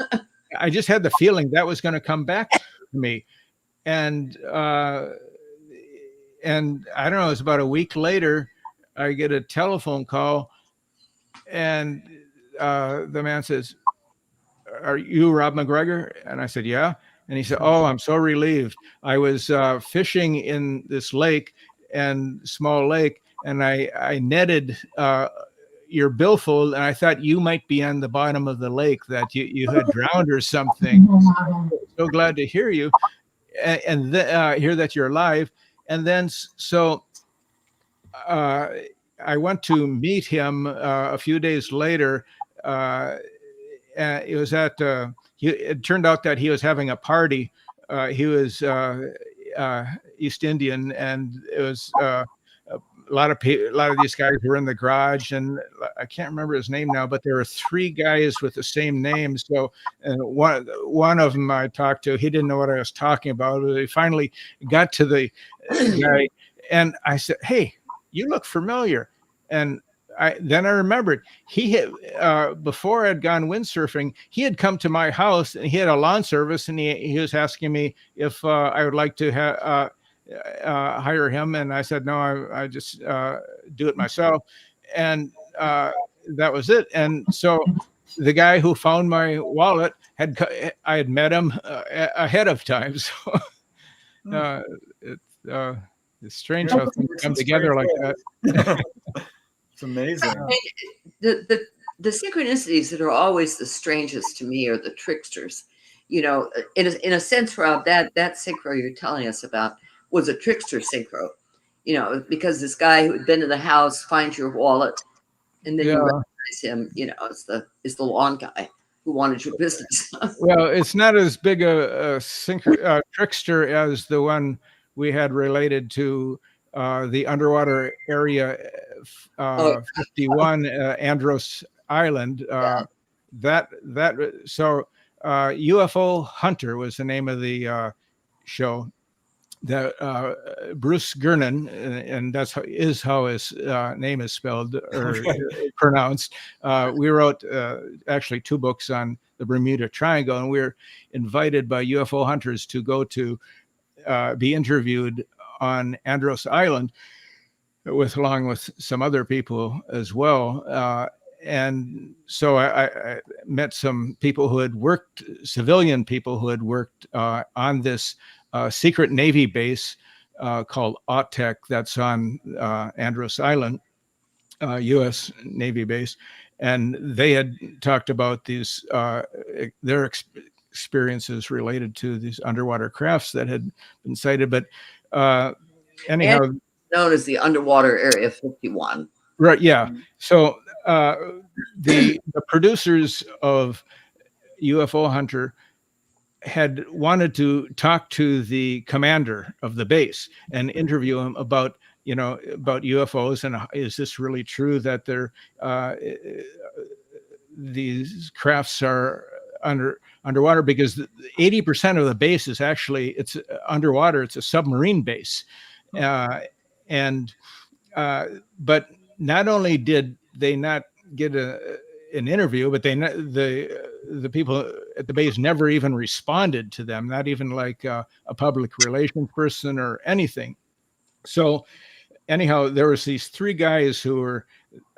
I just had the feeling that was going to come back to me, and I don't know. It was about a week later. I get a telephone call. And the man says, "Are you Rob MacGregor?" And I said, "Yeah." And he said, "Oh, I'm so relieved. I was fishing in this small lake, and I netted your billfold, and I thought you might be on the bottom of the lake, that you had drowned or something. So glad to hear you, and hear that you're alive." And then so I went to meet him a few days later. It was at. It turned out that he was having a party. He was East Indian, and it was a lot of these guys were in the garage, and I can't remember his name now, but there were 3 guys with the same name. So one of them I talked to, he didn't know what I was talking about. He finally got to the guy, and I said, "Hey, you look familiar." And then I remembered he had before I'd gone windsurfing, he had come to my house and he had a lawn service, and he was asking me if I would like to hire him, and I said no, I just do it myself, and that was it. And so the guy who found my wallet I had met him ahead of time, so it's strange how things come together like that. It's amazing. The synchronicities that are always the strangest to me are the tricksters. In a sense, Rob, that synchro you're telling us about was a trickster synchro. Because this guy who had been to the house finds your wallet, and then you recognize him. It's the lawn guy who wanted your business. Well, it's not as big a trickster as the one we had related to the underwater area 51 Andros Island. So UFO Hunter was the name of the show. That Bruce Gernon, and that's how his name is spelled or pronounced. We wrote actually 2 books on the Bermuda Triangle, and we were invited by UFO hunters to go to be interviewed on Andros Island along with some other people as well. And so I met some people who had worked, civilian people who had worked on this secret Navy base called OTEC that's on Andros Island, U.S. Navy base. And they had talked about these, their experiences related to these underwater crafts that had been sighted. But anyhow, and known as the Underwater Area 51. Right. Yeah. So the producers of UFO Hunter had wanted to talk to the commander of the base and interview him about UFOs, and is this really true that these crafts are underwater, because 80% of the base is actually, it's underwater. It's a submarine base. But not only did they not get an interview, but the people at the base never even responded to them, not even like a public relations person or anything. So anyhow, there was these 3 guys who were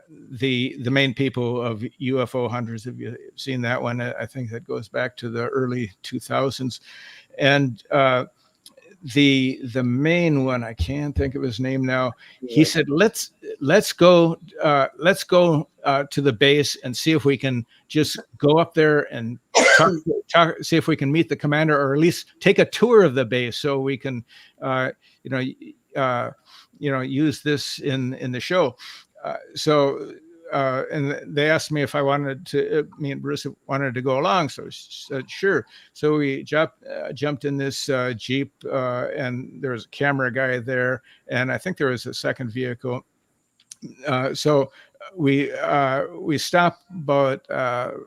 the main people of UFO Hunters. Have you seen that one? I think that goes back to the early 2000s. And the main one, I can't think of his name now. He said, let's go to the base and see if we can just go up there and talk, see if we can meet the commander, or at least take a tour of the base so we can use this in the show. And they asked me if I wanted to, me and Bruce wanted to go along. So I said, sure. So we jumped in this Jeep, and there was a camera guy there, and I think there was a second vehicle. So we stopped about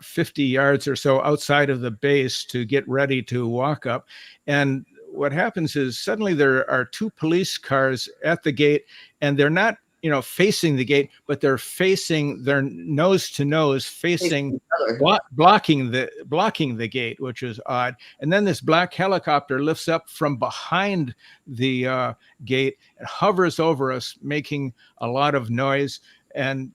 50 yards or so outside of the base to get ready to walk up. And what happens is suddenly there are 2 police cars at the gate, and they're not facing the gate, but they're facing, their nose to nose, facing, blocking the gate, which is odd. And then this black helicopter lifts up from behind the gate and hovers over us, making a lot of noise, and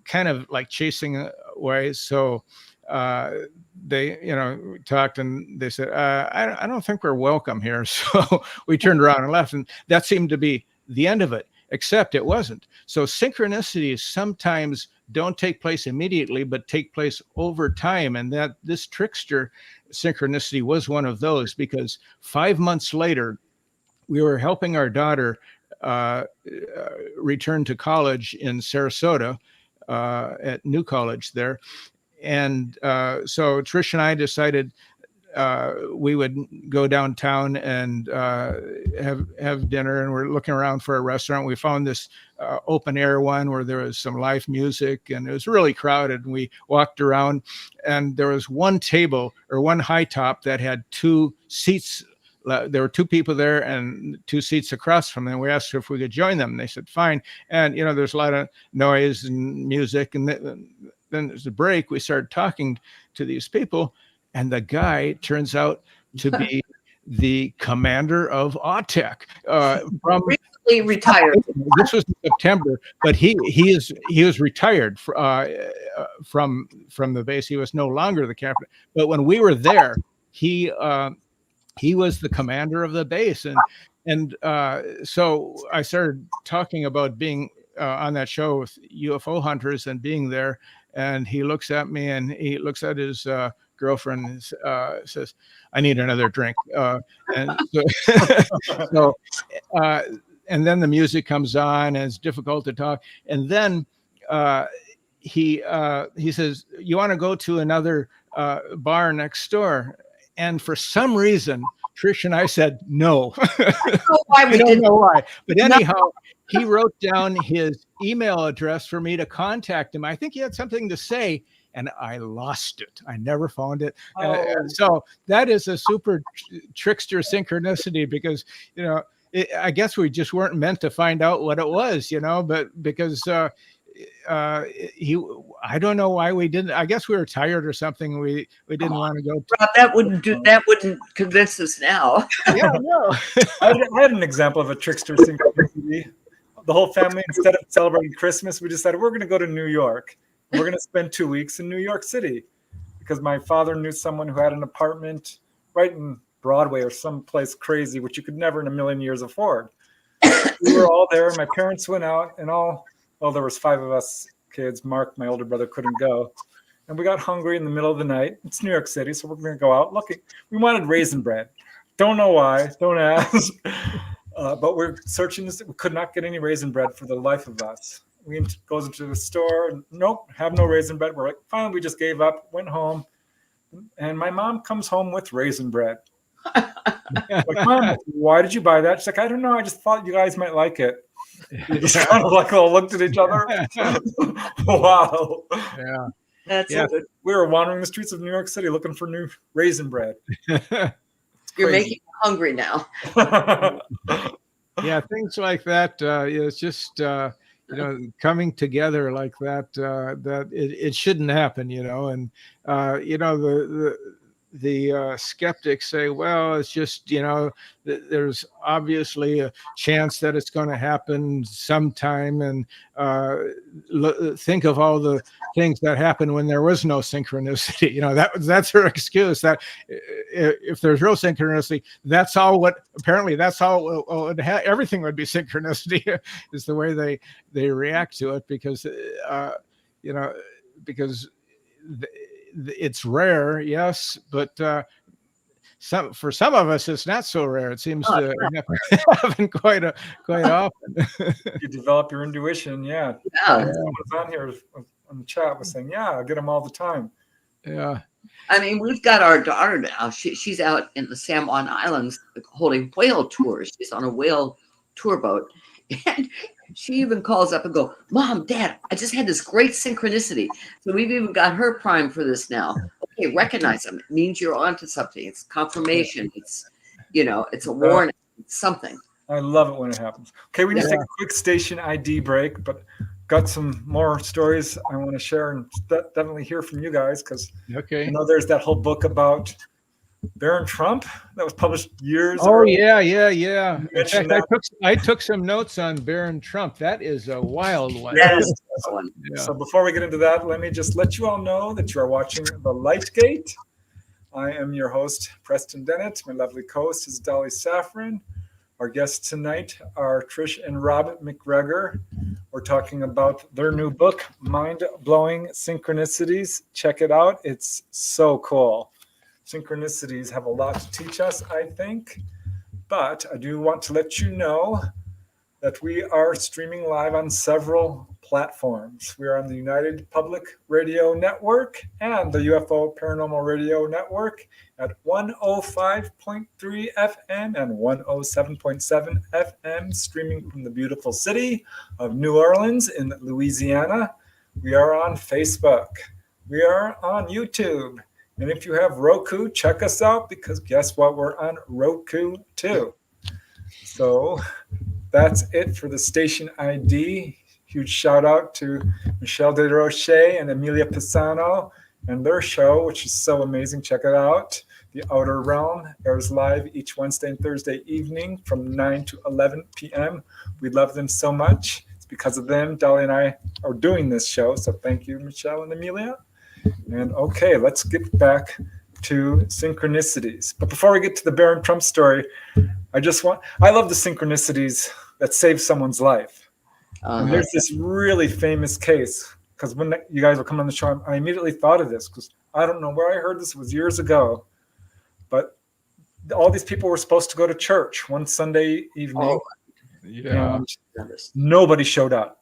kind of like chasing away. So they talked, and they said, I don't think we're welcome here. So we turned around and left, and that seemed to be the end of it. Except it wasn't. So synchronicities sometimes don't take place immediately, but take place over time. And that this trickster synchronicity was one of those, because 5 months later, we were helping our daughter return to college in Sarasota at New College there. And so Trish and I decided we would go downtown and have dinner, and we're looking around for a restaurant. We found this open air one where there was some live music, and it was really crowded. And we walked around, and there was one table or one high top that had 2 seats. There were 2 people there and 2 seats across from them. We asked if we could join them. And they said, fine. And, there's a lot of noise and music. And then there's a break. We started talking to these people. And the guy turns out to be the commander of AUTEC. From Recently retired. This was in September, but he was retired from the base. He was no longer the captain. But when we were there, he was the commander of the base, and so I started talking about being on that show with UFO hunters and being there. And he looks at me and he looks at his girlfriend and says, "I need another drink." And so, and then the music comes on, and it's difficult to talk. And then he says, "You want to go to another bar next door?" And for some reason, Trish and I said no. I don't know why. But anyhow, he wrote down his email address for me to contact him. I think he had something to say, and I lost it. I never found it. So that is a super trickster synchronicity, because, I guess we just weren't meant to find out what it was, but because I don't know why we didn't. I guess we were tired or something. We didn't want to go. Rob, that wouldn't convince us now. Yeah, no. I had an example of a trickster synchronicity. The whole family, instead of celebrating Christmas, we decided we're going to go to New York. We're going to spend 2 weeks in New York City, because my father knew someone who had an apartment right in Broadway or someplace crazy, which you could never in a million years afford. We were all there. My parents went out, and there was 5 of us kids. Mark, my older brother, couldn't go. And we got hungry in the middle of the night. It's New York City, so we're going to go out looking. We wanted raisin bread. Don't know why. Don't ask. But we're searching. We could not get any raisin bread for the life of us. We goes into the store. Nope, have no raisin bread. We're like, fine. We just gave up, went home. And my mom comes home with raisin bread. Like, Mom, why did you buy that? She's like, I don't know. I just thought you guys might like it. We just kind of all looked at each other. Wow. Yeah. That's good. We were wandering the streets of New York City looking for new raisin bread. You're making me hungry now. Yeah, things like that. It's just coming together like that. That it shouldn't happen. And the skeptics say, well, it's just, there's obviously a chance that it's going to happen sometime. And think of all the things that happened when there was no synchronicity. That's her excuse, that if there's real synchronicity, everything would be synchronicity, is the way they react to it, because, because it's rare, yes, but for some of us, it's not so rare. It seems to happen quite often. You develop your intuition, yeah. Someone's on here on the chat was saying, yeah, I get them all the time. Yeah. I mean, we've got our daughter now. She's out in the San Juan Islands holding whale tours. She's on a whale tour boat. And she even calls up and go, Mom, Dad, I just had this great synchronicity. So we've even got her primed for this now. Okay, recognize them. It means you're onto something. It's confirmation. It's, it's a warning. It's something. I love it when it happens. Okay, we need to take a quick station ID break, but got some more stories I want to share and definitely hear from you guys, because there's that whole book about Baron Trump that was published years ago. Oh, yeah. In fact, I took some notes on Baron Trump. That is a wild one. Yes. Yeah. So before we get into that, let me just let you all know that you are watching The Light Gate. I am your host, Preston Dennett. My lovely co-host is Dolly Safran. Our guests tonight are Trish and Rob MacGregor. We're talking about their new book, Mind-Blowing Synchronicities. Check it out. It's so cool. Synchronicities have a lot to teach us, I think. But I do want to let you know that we are streaming live on several platforms. We are on the United Public Radio Network and the UFO Paranormal Radio Network at 105.3 FM and 107.7 FM, streaming from the beautiful city of New Orleans in Louisiana. We are on Facebook. We are on YouTube. And if you have Roku, check us out, because guess what? We're on Roku too. So that's it for the station ID. Huge shout out to Michelle De Roche and Emilia Pisano and their show, which is so amazing. Check it out. The Outer Realm airs live each Wednesday and Thursday evening from 9 to 11 p.m. We love them so much. It's because of them, Dolly and I are doing this show. So thank you, Michelle and Emilia. And okay, let's get back to synchronicities. But before we get to the Barron Trump story, I love the synchronicities that save someone's life. And there's this really famous case, because when you guys were coming on the show, I immediately thought of this, because I don't know where I heard this. It was years ago, but all these people were supposed to go to church one Sunday evening. And nobody showed up.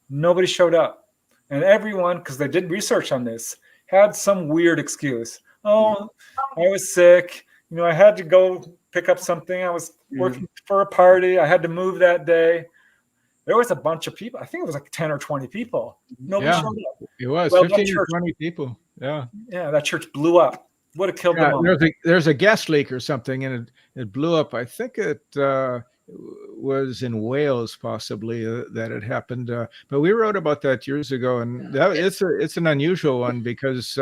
Nobody showed up. And everyone, because they did research on this, had some weird excuse. Oh, I was sick. I had to go pick up something. I was working for a party. I had to move that day. There was a bunch of people. I think it was like 10 or 20 people. Nobody showed up. It was 15 or 20 people. Yeah. Yeah, that church blew up. Would have killed them all. There's a gas leak or something, and it blew up. I think it was in Wales, possibly, that it happened. But we wrote about that years ago, and it's an unusual one, because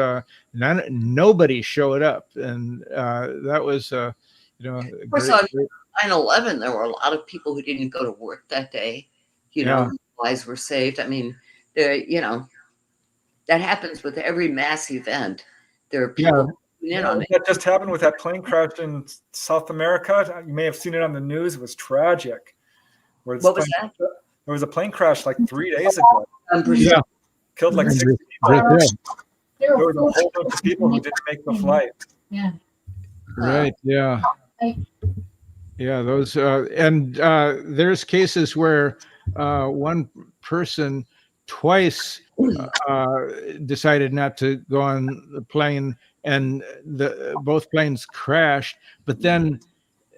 nobody showed up, and that was of course, on 9/11, there were a lot of people who didn't go to work that day. Lives were saved. I mean, that happens with every mass event. There are people in on it. That just happened with that plane crash in South America. You may have seen it on the news. It was tragic. What was that? There was a plane crash like 3 days ago. Killed like 60 people. There was a whole bunch of people who didn't make the flight. Yeah. Right. Yeah. Yeah. Those and there's cases where one person twice decided not to go on the plane, and both planes crashed. But then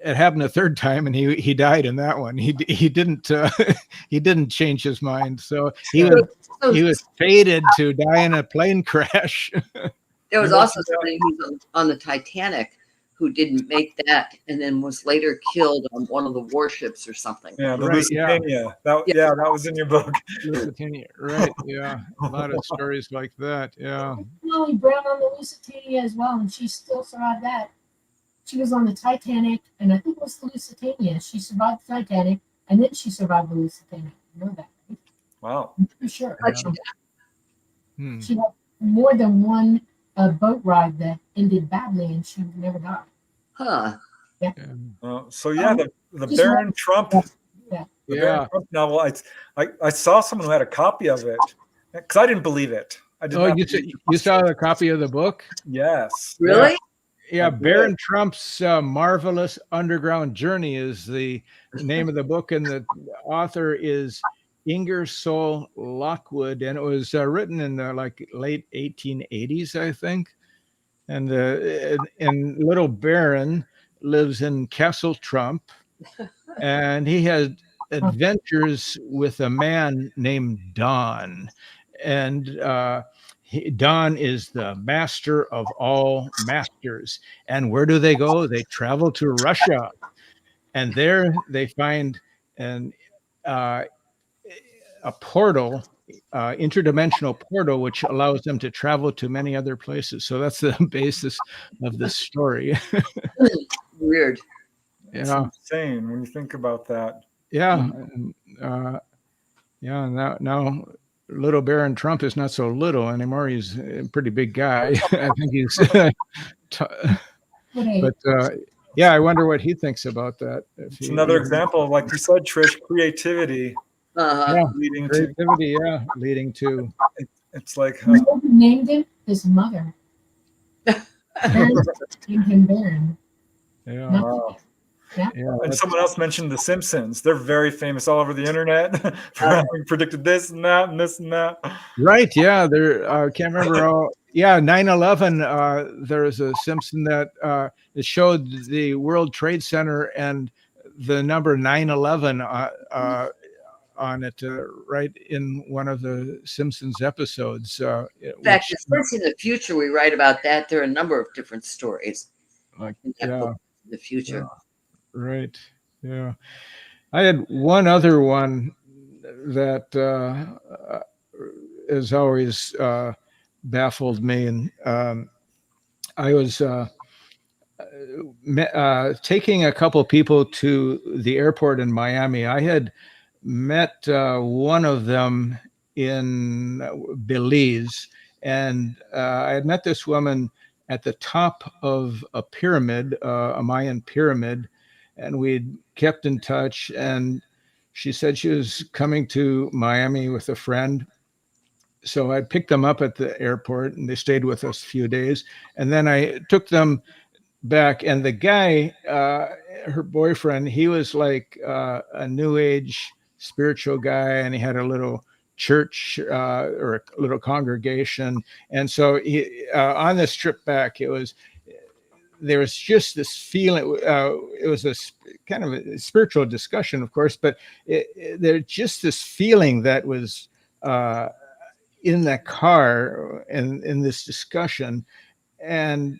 it happened a third time, and he died in that one. He didn't he didn't change his mind. So he was fated to die in a plane crash. There was also somebody who's on the Titanic who didn't make that, and then was later killed on one of the warships or something. Yeah, the Lusitania. That was in your book. Lusitania, right? Yeah, a lot of stories like that. Yeah. Molly Brown on the Lusitania as well, and she still survived that. She was on the Titanic, and I think it was the Lusitania. She survived the Titanic, and then she survived the Lusitania. You know that, right? Wow. I'm pretty sure. Yeah. She had more than one boat ride that ended badly, and she never died. Huh. Yeah. The Barron Trump. Yeah. The Barron Trump novel. I saw someone who had a copy of it, because I didn't believe it. I did not. You saw the copy of the book? Yes. Really? Yeah. Barron Trump's Marvelous Underground Journey is the name of the book, and the author is Ingersoll Lockwood, and it was written in the late 1880s, I think. And little Barron lives in Castle Trump, and he had adventures with a man named Don, and Don is the master of all masters. And where do they go? They travel to Russia, and there they find a portal, interdimensional portal, which allows them to travel to many other places. So that's the basis of this story. Weird. It's insane when you think about that. Yeah. Now little Barron Trump is not so little anymore. He's a pretty big guy. I think he's but I wonder what he thinks about that. It's another example of, like you said, Trish, creativity. Leading to it's like who named him? His mother. Named him Barron. Yeah. Wow. Yeah. And someone else mentioned The Simpsons. They're very famous all over the internet for having predicted this and that and this and that. Right. Yeah. There. Can't remember all. Yeah. 9/11. There was a Simpson that it showed the World Trade Center and the number 9/11 on it, right in one of the Simpsons episodes. In fact, especially in the future, we write about that. There are a number of different stories. Like, In that book, in the future. Yeah. Right. Yeah. I had one other one that has always baffled me. And I was taking a couple people to the airport in Miami. I had met one of them in Belize, and I had met this woman at the top of a pyramid, a Mayan pyramid, and we'd kept in touch. And she said she was coming to Miami with a friend. So I picked them up at the airport, and they stayed with us a few days. And then I took them back, and the guy, her boyfriend, he was like a new age spiritual guy, and he had a little church or a little congregation. And so he, on this trip back, there was just this feeling. It was a kind of a spiritual discussion, of course, but there's just this feeling that was in that car and in this discussion. And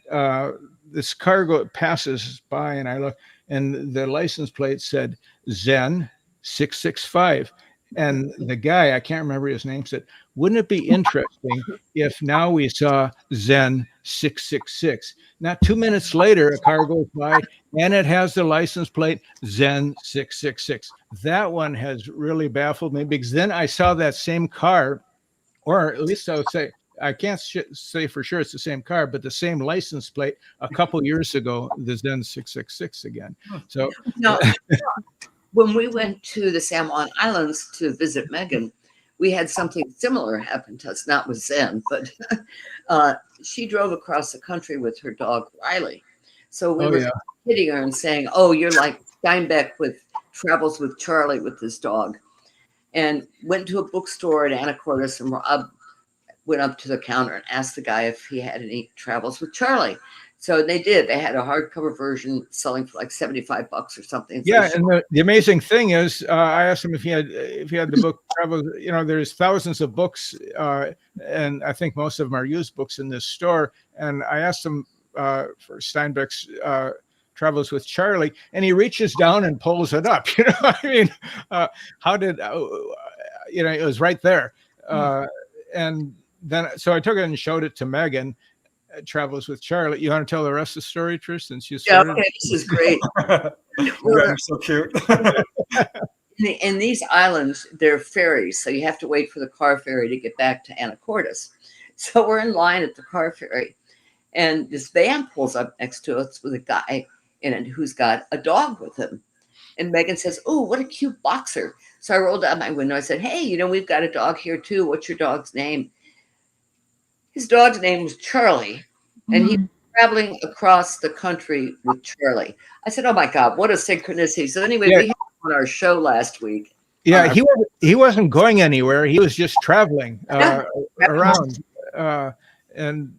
this car passes by, and I look, and the license plate said Zen 665. And the guy, I can't remember his name, said, "Wouldn't it be interesting if now we saw Zen 666? Now, 2 minutes later, a car goes by and it has the license plate Zen 666. That one has really baffled me, because then I saw that same car, or at least I would say, I can't say for sure it's the same car, but the same license plate a couple years ago, the Zen 666 again. So no. When we went to the San Juan Islands to visit Megan, we had something similar happen to us, not with Zen, but she drove across the country with her dog, Riley. So we were hitting her and saying, "Oh, you're like Steinbeck with Travels with Charlie with this dog." And went to a bookstore at Anacortes, and Rob went up to the counter and asked the guy if he had any Travels with Charlie. So they did. They had a hardcover version selling for like $75 or something. So yeah, and the amazing thing is, I asked him if he had the book Travels. You know, there's thousands of books, and I think most of them are used books in this store. And I asked him for Steinbeck's Travels with Charlie, and he reaches down and pulls it up. You know, I mean, how did it was right there. And then so I took it and showed it to Megan. Travels with Charlie. You want to tell the rest of the story, Trish, since you started? Yeah, okay, this is great. You're so cute. In these islands, there are ferries, so you have to wait for the car ferry to get back to Anacortes. So we're in line at the car ferry, and this van pulls up next to us with a guy in it who's got a dog with him. And Megan says, "Oh, what a cute boxer." So I rolled out my window. I said, "Hey, we've got a dog here too. What's your dog's name?" His dog's name was Charlie, and he was traveling across the country with Charlie. I said, "Oh my God, what a synchronicity!" So anyway, we had him on our show last week. Yeah, he wasn't going anywhere. He was just traveling around, and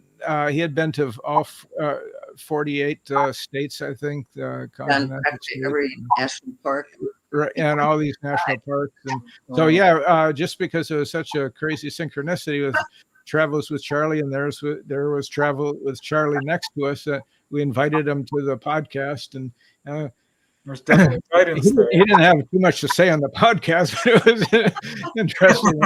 he had been to all 48 states, I think. Every national park. And all these national parks. And so, just because it was such a crazy synchronicity with Travels with Charlie, and there was Travel with Charlie next to us, we invited him to the podcast, and there's definitely guidance there. He didn't have too much to say on the podcast, but it was interesting.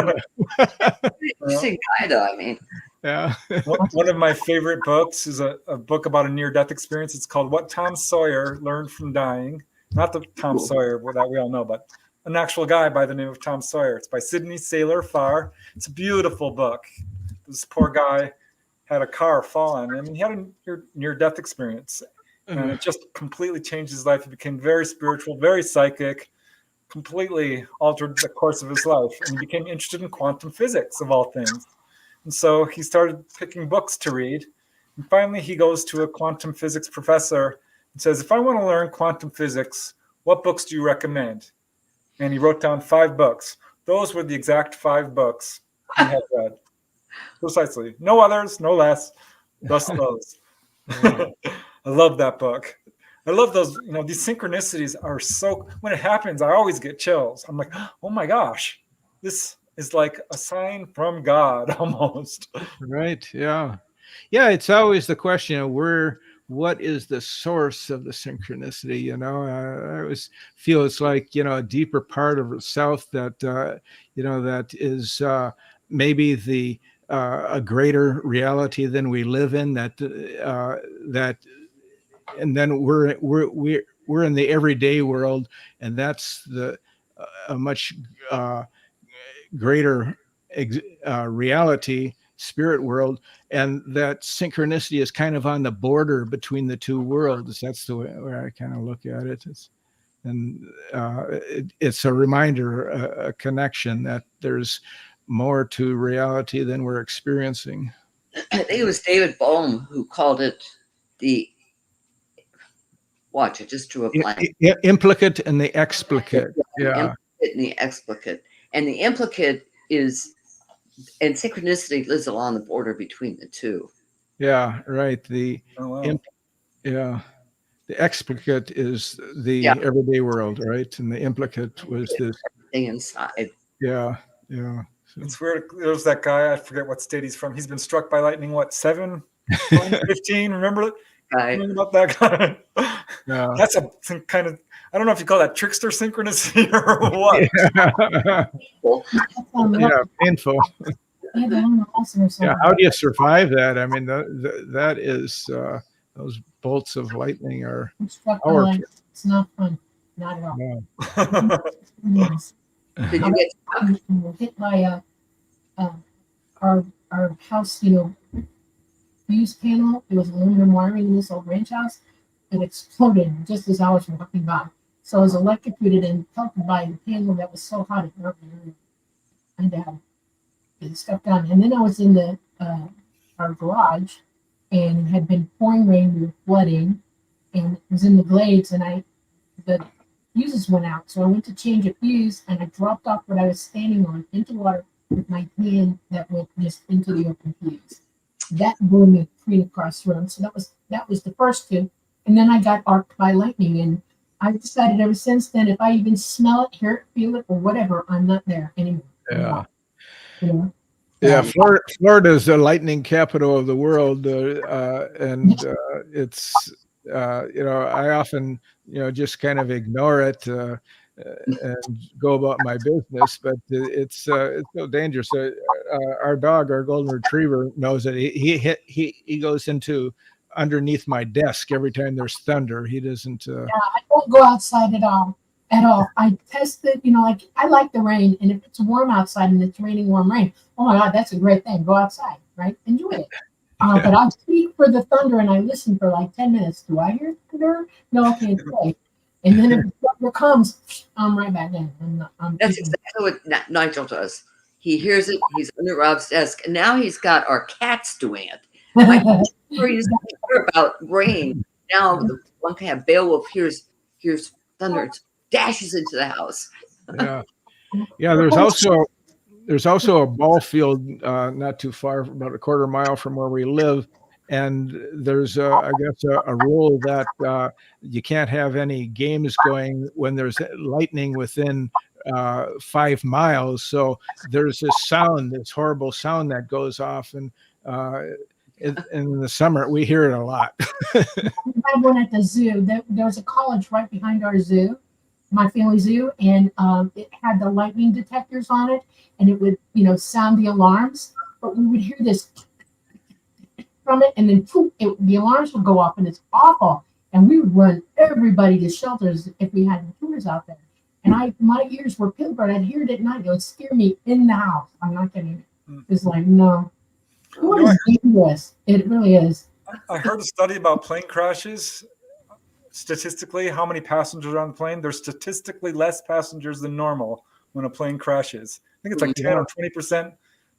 Interesting guy, though. I mean, yeah. One of my favorite books is a book about a near-death experience. It's called "What Tom Sawyer Learned from Dying." Not the Tom Sawyer that we all know, but an actual guy by the name of Tom Sawyer. It's by Sidney Saylor Farr. It's a beautiful book. This poor guy had a car fall on him, and he had a near-death experience. And it just completely changed his life. He became very spiritual, very psychic, completely altered the course of his life. And he became interested in quantum physics, of all things. And so he started picking books to read. And finally, he goes to a quantum physics professor It says, if I want to learn quantum physics, what books do you recommend? And he wrote down 5 books. Those were the exact 5 books he had read. Precisely. No others, no less. Just those. I love that book. I love those, these synchronicities are so, when it happens, I always get chills. I'm like, oh my gosh, this is like a sign from God almost. Right. Yeah. Yeah. It's always the question of what is the source of the synchronicity? I always feel it's like, a deeper part of itself that, that is maybe a greater reality than we live in, and then we're in the everyday world, and that's a much greater reality, spirit world, and that synchronicity is kind of on the border between the two worlds. That's the way where I kind of look at it. It's a reminder, a connection that there's more to reality than we're experiencing. I think it was David Bohm who called it watch it, just drew a blank. Implicate and the explicate. Yeah. Implicate and the explicate. And the implicate is, and synchronicity lives along the border between the two. Yeah, right. The explicate is the everyday world, right? And the implicate was this thing inside. Yeah. It's weird. There's that guy, I forget what state he's from. He's been struck by lightning, 7, 15, remember it? About that guy. Yeah. That's a kind of, I don't know if you call that trickster synchronicity or what. Yeah, painful. Yeah, how do you survive that? I mean, that is those bolts of lightning are powerful. It's not fun, not at all. No. Did you get hit by our house, fuse panel? It was aluminum wiring in this old ranch house. It exploded just as I was walking by. So I was electrocuted and pelted by the panel that was so hot it broke my arm. And it stepped down. And then I was in our garage, and it had been pouring rain, we were flooding, and it was in the glades, and the fuses went out. So I went to change a fuse, and I dropped off what I was standing on into water with my hand that went just into the open fuse. That blew me clean across the room. So that was the first 2. And then I got arced by lightning, and I've decided ever since then, if I even smell it, hear it, feel it, or whatever, I'm not there anymore. Yeah. Yeah, Florida is the lightning capital of the world, and it's I often just kind of ignore it and go about my business, but it's so dangerous. Our dog, our golden retriever, knows that he goes into underneath my desk every time there's thunder. He doesn't. I won't go outside at all. I test it, I like the rain, and if it's warm outside and it's raining warm rain, oh my God, that's a great thing. Go outside, right? Enjoy it. But I speak for the thunder and I listen for like 10 minutes. Do I hear thunder? No, okay, it's great. And then if the thunder comes, I'm right back in. That's exactly what Nigel does. He hears it, he's under Rob's desk, and now he's got our cats doing it. Before he doesn't hear about rain. Now the one cat, Beowulf, hears thunder, dashes into the house. Yeah. There's also a ball field not too far, about a quarter mile from where we live, and there's I guess a rule that you can't have any games going when there's lightning within 5 miles. So there's this horrible sound that goes off, and in the summer we hear it a lot. I had one at the zoo. There's a college right behind our zoo, my family zoo, and it had the lightning detectors on it, and it would sound the alarms, but we would hear this from it, and then poof, the alarms would go off, and it's awful, and we would run everybody to shelters if we had tours out there. And my ears were peeled, but I'd hear it at night. It would scare me in the house. I'm not kidding. It's like, no. What is dangerous? It really is. I heard a study about plane crashes. Statistically, how many passengers are on the plane? There's statistically less passengers than normal when a plane crashes. I think it's like 10 or 20%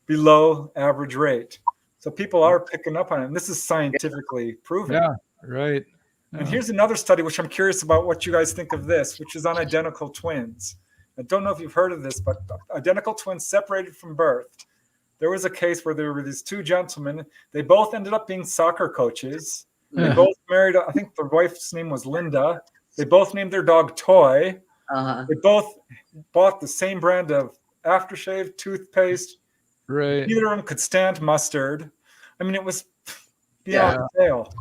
below average rate. So people are picking up on it. And this is scientifically proven. Yeah, right. And here's another study, which I'm curious about what you guys think of this, which is on identical twins. I don't know if you've heard of this, but identical twins separated from birth. There was a case where there were these two gentlemen. They both ended up being soccer coaches. They both married, I think their wife's name was Linda. They both named their dog Toy. They both bought the same brand of aftershave, toothpaste. Right. Neither of them could stand mustard. I mean, it was beyond sale.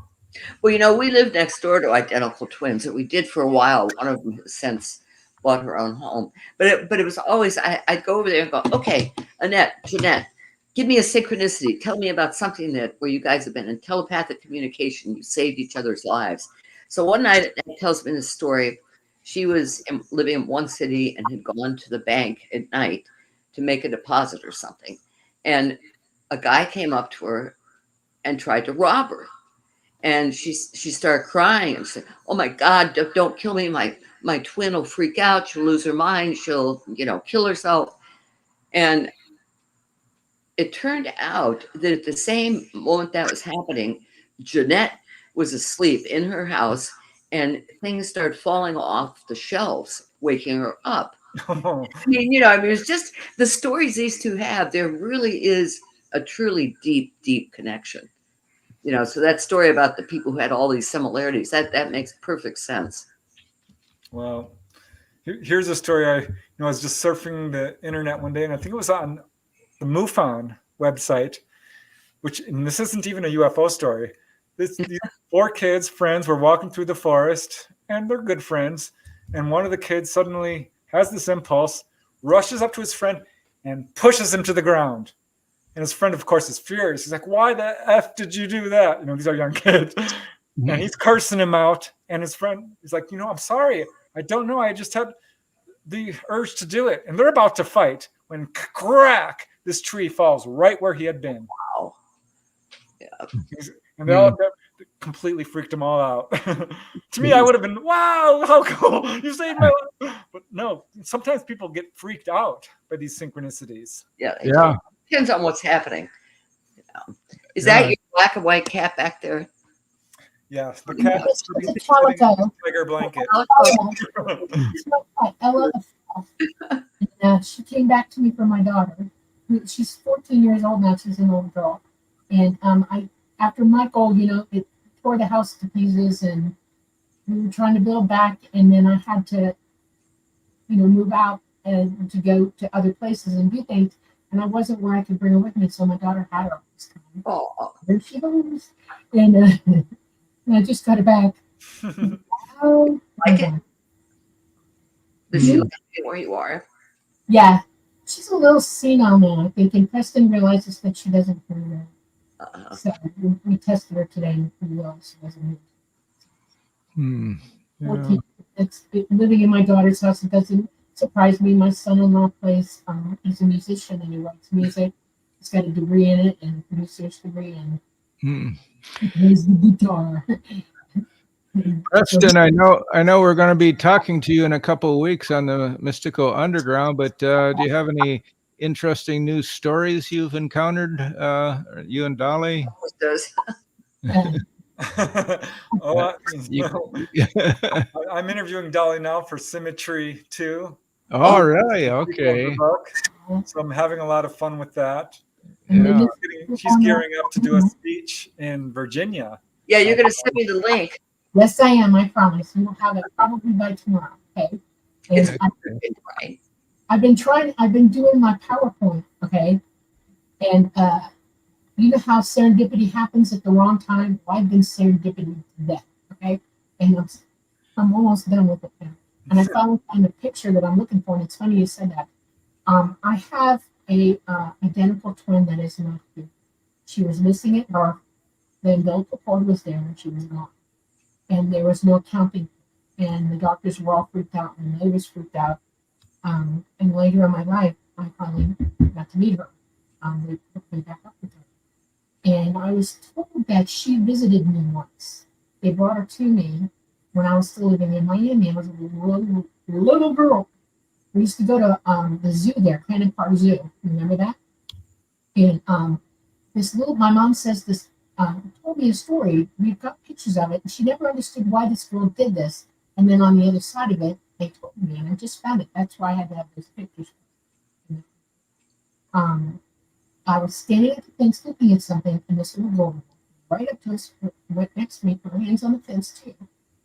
Well, we lived next door to identical twins, that we did for a while. One of them has since bought her own home. But it was always, I'd go over there and go, okay, Jeanette, give me a synchronicity. Tell me about something where you guys have been in telepathic communication. You saved each other's lives. So one night, it tells me this story. She was living in one city and had gone to the bank at night to make a deposit or something. And a guy came up to her and tried to rob her. And she started crying and said, "Oh my God, don't kill me. My twin will freak out. She'll lose her mind. She'll, kill herself." And it turned out that at the same moment that was happening, Jeanette was asleep in her house and things started falling off the shelves, waking her up. I mean, it's just the stories these two have. There really is a truly deep, deep connection. So that story about the people who had all these similarities, that makes perfect sense. Well, here's a story. I was just surfing the internet one day, and I think it was on the MUFON website, and this isn't even a UFO story. These 4 kids, friends, were walking through the forest, and they're good friends. And one of the kids suddenly has this impulse, rushes up to his friend, and pushes him to the ground. And his friend, of course, is furious. He's like, "Why the F did you do that?" These are young kids. And he's cursing him out. And his friend is like, "I'm sorry. I don't know. I just had the urge to do it." And they're about to fight when crack, this tree falls right where he had been. Wow. Yeah. And they all completely freaked them all out. To me, I would have been, "Wow, how cool. You saved my life." But no, sometimes people get freaked out by these synchronicities. Yeah. Depends on what's happening. Is that your black and white cat back there? Yeah, the cat is sitting Calico. in a tiger blanket. Ella. And, she came back to me from my daughter. She's 14 years old now. She's an old girl. And after Michael, it tore the house to pieces, and we were trying to build back. And then I had to, move out and to go to other places and do things. And I wasn't where I could bring her with me, so my daughter had her all this time. Oh, There she goes. And I just got her back. Like it? Does she like it where you are? Yeah. She's a little senile now, I think, and Preston realizes that she doesn't hear well. So we tested her today and pretty well. She doesn't hear. Living in my daughter's house, it doesn't surprise me. My son-in-law plays, he's a musician and he writes music. He's got a degree in it and a producer's degree, and he plays the guitar. Preston, I know we're going to be talking to you in a couple of weeks on the Mystical Underground, but do you have any interesting news stories you've encountered, you and Dolly? Does. I'm interviewing Dolly now for Symmetry 2. Oh, really? Okay. So I'm having a lot of fun with that. Yeah. She's gearing up to do a speech in Virginia. Yeah, you're going to send me the link. Yes, I am. I promise. We will have it probably by tomorrow. Okay. And Right. I've been doing my PowerPoint. Okay. And you know how serendipity happens at the wrong time? Well, I've been serendipity to death. Okay. And I'm almost done with it now. And I finally found a picture that I'm looking for, and it's funny you said that. I have a identical twin that is not here. She was missing at birth. The umbilical cord was there, and she was not. And there was no counting. And the doctors were all freaked out, and the neighbors freaked out. And later in my life, I finally got to meet her. They put me back up with her. And I was told that she visited me once. They brought her to me when I was still living in Miami. I was a little girl. We used to go to the zoo there, Cannon Park Zoo. Remember that? And my mom says this told me a story. We've got pictures of it, and she never understood why this girl did this. And then on the other side of it, they told me, and I just found it. That's why I had to have those pictures. I was standing at the fence looking at something, and this little girl right up to us, went next to me, put her hands on the fence too.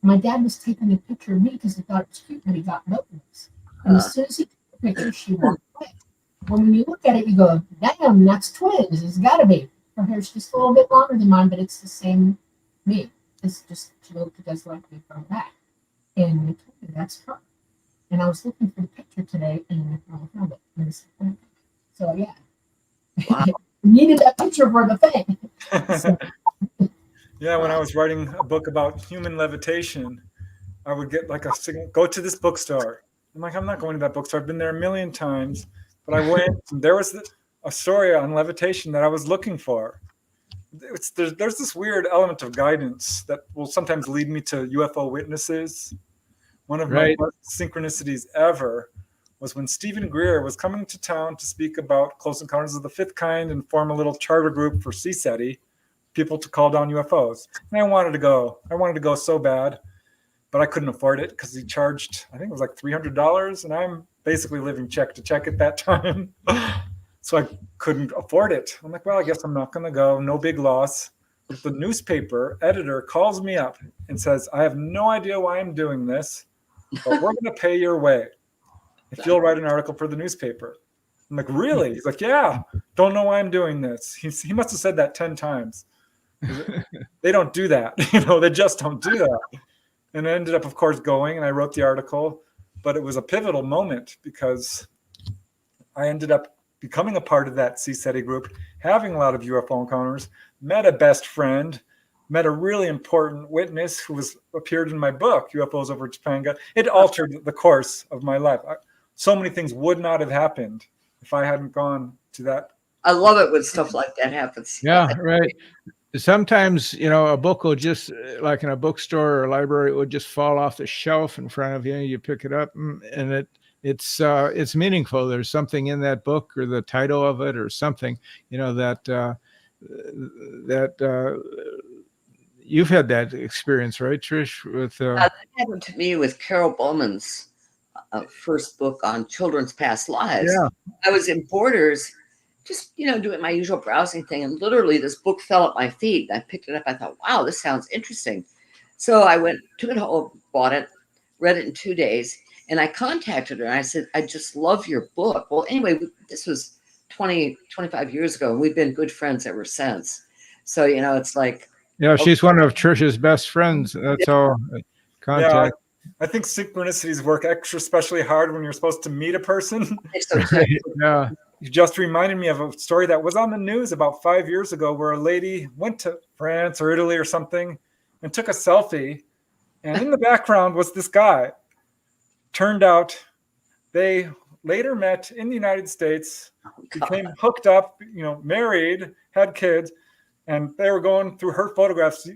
My dad was taking a picture of me because he thought it was cute, but he got both of us. And as soon as he took the picture, she walked away. Well, when you look at it, you go, damn, that's twins. It's got to be. Her hair's just a little bit longer than mine, but it's the same me. It's just, she looked just like me from back. And they told me that's her. And I was looking for the picture today, and I found it. So, yeah. Wow. Needed that picture for the thing. So, Yeah, when I was writing a book about human levitation, I would get like a signal, go to this bookstore. I'm like, I'm not going to that bookstore. I've been there a million times. But I went, and there was a story on levitation that I was looking for. There's this weird element of guidance that will sometimes lead me to UFO witnesses. One of my best synchronicities ever was when Stephen Greer was coming to town to speak about Close Encounters of the Fifth Kind and form a little charter group for CSETI, people to call down UFOs. And I wanted to go so bad, but I couldn't afford it because he charged, I think it was like $300, and I'm basically living check to check at that time. So I couldn't afford it. I'm like, well, I guess I'm not going to go. No big loss. But the newspaper editor calls me up and says, I have no idea why I'm doing this, but we're going to pay your way if you'll write an article for the newspaper. I'm like, really? He's like, yeah, don't know why I'm doing this. He must have said that 10 times. They don't do that. They just don't do that. And I ended up, of course, going, and I wrote the article. But it was a pivotal moment because I ended up becoming a part of that CSETI group, having a lot of UFO encounters, met a best friend, met a really important witness who appeared in my book, UFOs Over Topanga. It altered the course of my life. So many things would not have happened if I hadn't gone to that. I love it when stuff like that happens. Yeah, right. Sometimes, a book will just, like in a bookstore or a library, it would just fall off the shelf in front of you. You pick it up, and it's meaningful. There's something in that book or the title of it or something, that you've had that experience, right, Trish? With that happened to me with Carol Bowman's first book on children's past lives. Yeah. I was in Borders, just doing my usual browsing thing, and literally this book fell at my feet. I picked it up. I thought, wow, this sounds interesting. So I took it home, bought it, read it in 2 days, and I contacted her and I said, I just love your book. Well, anyway, this was 25 years ago, and we've been good friends ever since. So it's like, yeah, she's one of Trish's best friends. That's all contact. Yeah, I think synchronicities work extra especially hard when you're supposed to meet a person. Yeah. You just reminded me of a story that was on the news about 5 years ago where a lady went to France or Italy or something and took a selfie. And in the background was this guy. Turned out they later met in the United States, became hooked up, married, had kids, and they were going through her photographs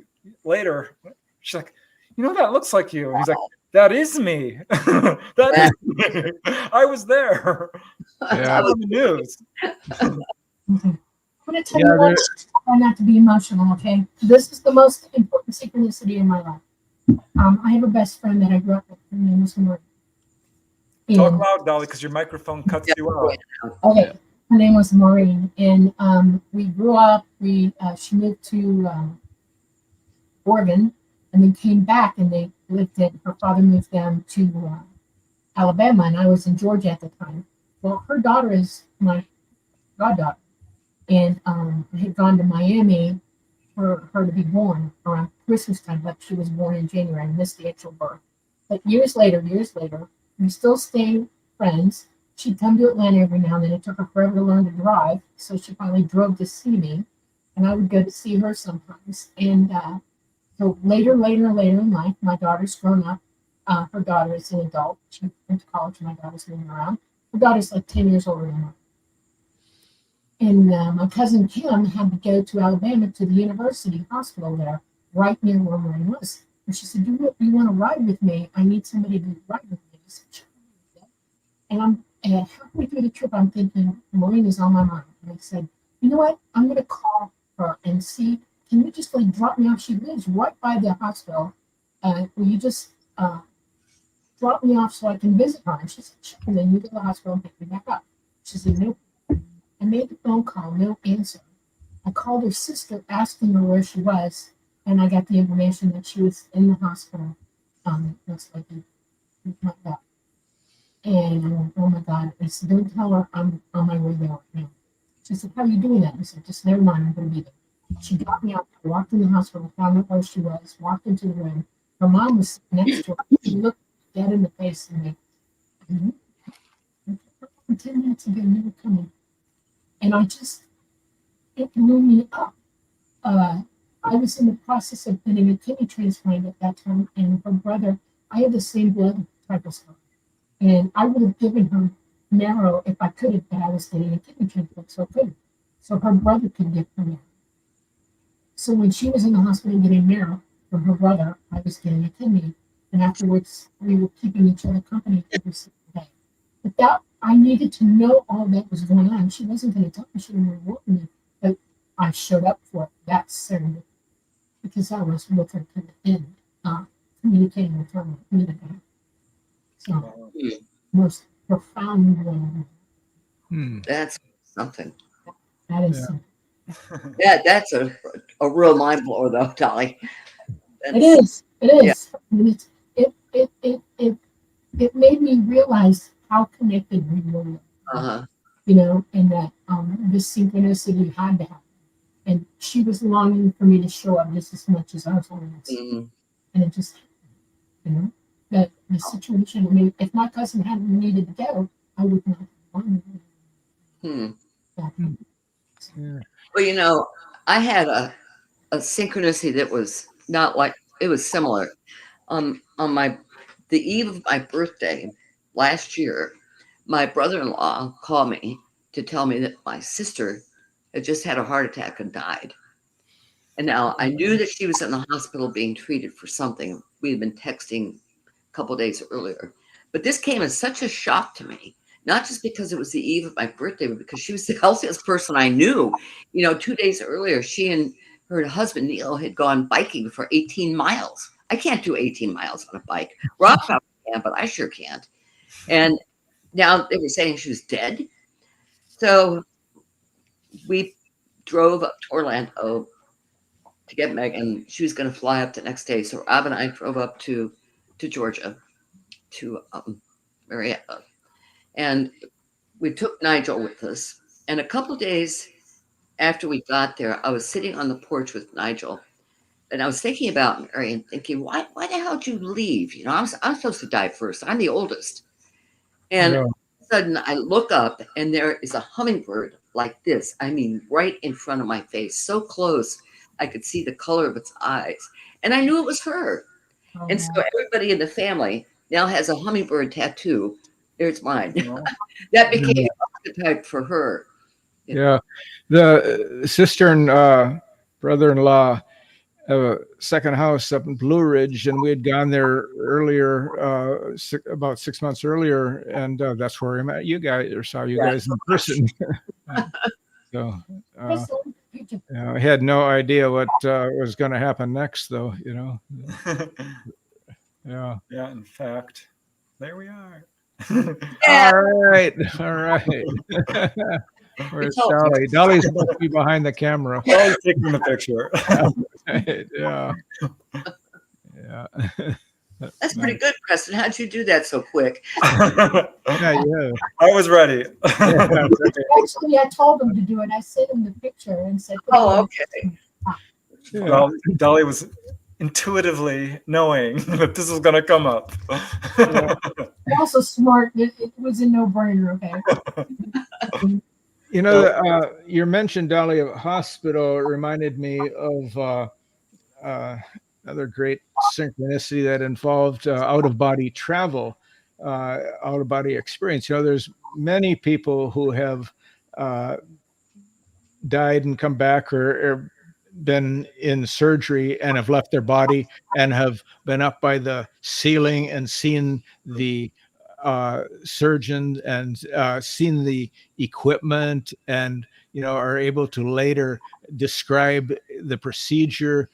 later. She's like, that looks like you. And he's like, that is me. That is me. I was there. Yeah. On the news. I'm going to tell you what, try not to be emotional, okay? This is the most important synchronicity in my life. I have a best friend that I grew up with. Her name was Maureen. Talk loud, Dolly, because your microphone cuts you out. Okay, her name was Maureen, and we grew up. She moved to Oregon, and then came back, and they lived in. Her father moved them to Alabama, and I was in Georgia at the time. Well, her daughter is my goddaughter, and I had gone to Miami for her to be born around Christmas time, but she was born in January. I missed the actual birth. But years later, we still stay friends. She'd come to Atlanta every now and then. It took her forever to learn to drive, so she finally drove to see me, and I would go to see her sometimes. And so later in life, my daughter's grown up. Her daughter is an adult. She went to college. My daughter's moving around. Her daughter's like 10 years older than her. And my cousin Kim had to go to Alabama to the university hospital there, right near where Maureen was. And she said, you want to ride with me? I need somebody to ride with me. I said, sure. And I'm halfway through the trip, I'm thinking, Maureen is on my mind. And I said, you know what? I'm going to call her and see can you just like drop me off? She lives right by the hospital. Will you just drop me off so I can visit her? And she said, sure. And then you go to the hospital and pick me back up. She said, nope. I made the phone call, no answer. I called her sister asking her where she was, and I got the information that she was in the hospital. Most likely like that. And I went, oh my God. I said, don't tell her I'm on my way there right now. She said, how are you doing that? I said, just never mind, I'm going to be there. She got me out, walked in the hospital, found out where she was, walked into the room. Her mom was next to her. She looked dead in the face and like, 10 minutes ago, you were coming. And it blew me up. I was in the process of getting a kidney transplant at that time, and her brother, I had the same blood type as her. And I would have given her marrow if I could have, but I was getting a kidney transplant, so I couldn't. So her brother could give her marrow. So when she was in the hospital getting marrow from her brother, I was getting a kidney. And afterwards, we were keeping each other company every single day. But that, I needed to know all that was going on. She wasn't going to tell me, she didn't want me, but I showed up for it that Saturday because I was with her to the end, communicating with her immediately. So, most profound one. That's something. That is something. Yeah, that's a real mind blower, though, Dolly. It is. Yeah. I mean, it made me realize how connected we were. You know, and that this synchronicity had to happen. And she was longing for me to show up just as much as I was longing to. And it just, you know, that the situation, I mean, if my cousin hadn't needed to go, I would not have wanted to. Well, you know, I had a synchronicity that was not like, it was similar. On the eve of my birthday last year, my brother-in-law called me to tell me that my sister had just had a heart attack and died. And now I knew that she was in the hospital being treated for something. We had been texting a couple of days earlier. But this came as such a shock to me, not just because it was the eve of my birthday, but because she was the healthiest person I knew. You know, 2 days earlier, she and her husband, Neil, had gone biking for 18 miles. I can't do 18 miles on a bike. Rob probably can, but I sure can't. And now they were saying she was dead. So we drove up to Orlando to get Meg, and she was going to fly up the next day. So Rob and I drove up to Georgia, to Marietta. And we took Nigel with us. And a couple of days after we got there, I was sitting on the porch with Nigel. And I was thinking about Mary and thinking, why the hell did you leave? You know, I'm supposed to die first. I'm the oldest. And all of a sudden I look up and there is a hummingbird like this. I mean, right in front of my face, so close. I could see the color of its eyes. And I knew it was her. And so everybody in the family now has a hummingbird tattoo. There's mine. That became an archetype for her. Yeah. The sister and brother-in-law have a second house up in Blue Ridge, and we had gone there earlier, about 6 months earlier, and that's where I met you guys, or saw you guys in person. So I had no idea what was going to happen next, though. You know. Yeah. In fact, there we are. All right. Where's Dolly? Dolly's supposed to be behind the camera. Dolly's taking the picture. Yeah. That's pretty good, Preston. How'd you do that so quick? Yeah. I was ready. Actually, I told him to do it. I sent him the picture and said, "Oh, okay." Well, Dolly was intuitively knowing that this was going to come up. Also smart. It was a no-brainer. Okay. You know, your mention, Dolly, of hospital reminded me of another great synchronicity that involved out-of-body travel, out-of-body experience. You know, there's many people who have died and come back, or been in surgery and have left their body and have been up by the ceiling and seen the surgeons and seen the equipment, and are able to later describe the procedure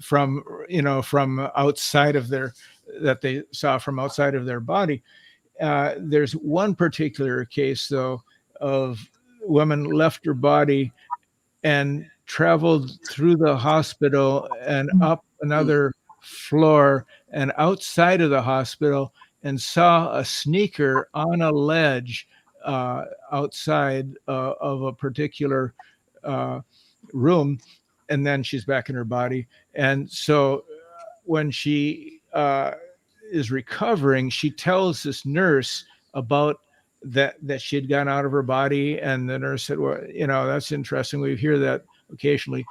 from outside of that they saw from outside of their body. There's one particular case, though, of women left her body and traveled through the hospital and up another floor and outside of the hospital, and saw a sneaker on a ledge outside of a particular room, and then she's back in her body. And so when she is recovering, she tells this nurse about that she had gone out of her body, and the nurse said, well, that's interesting, we hear that occasionally.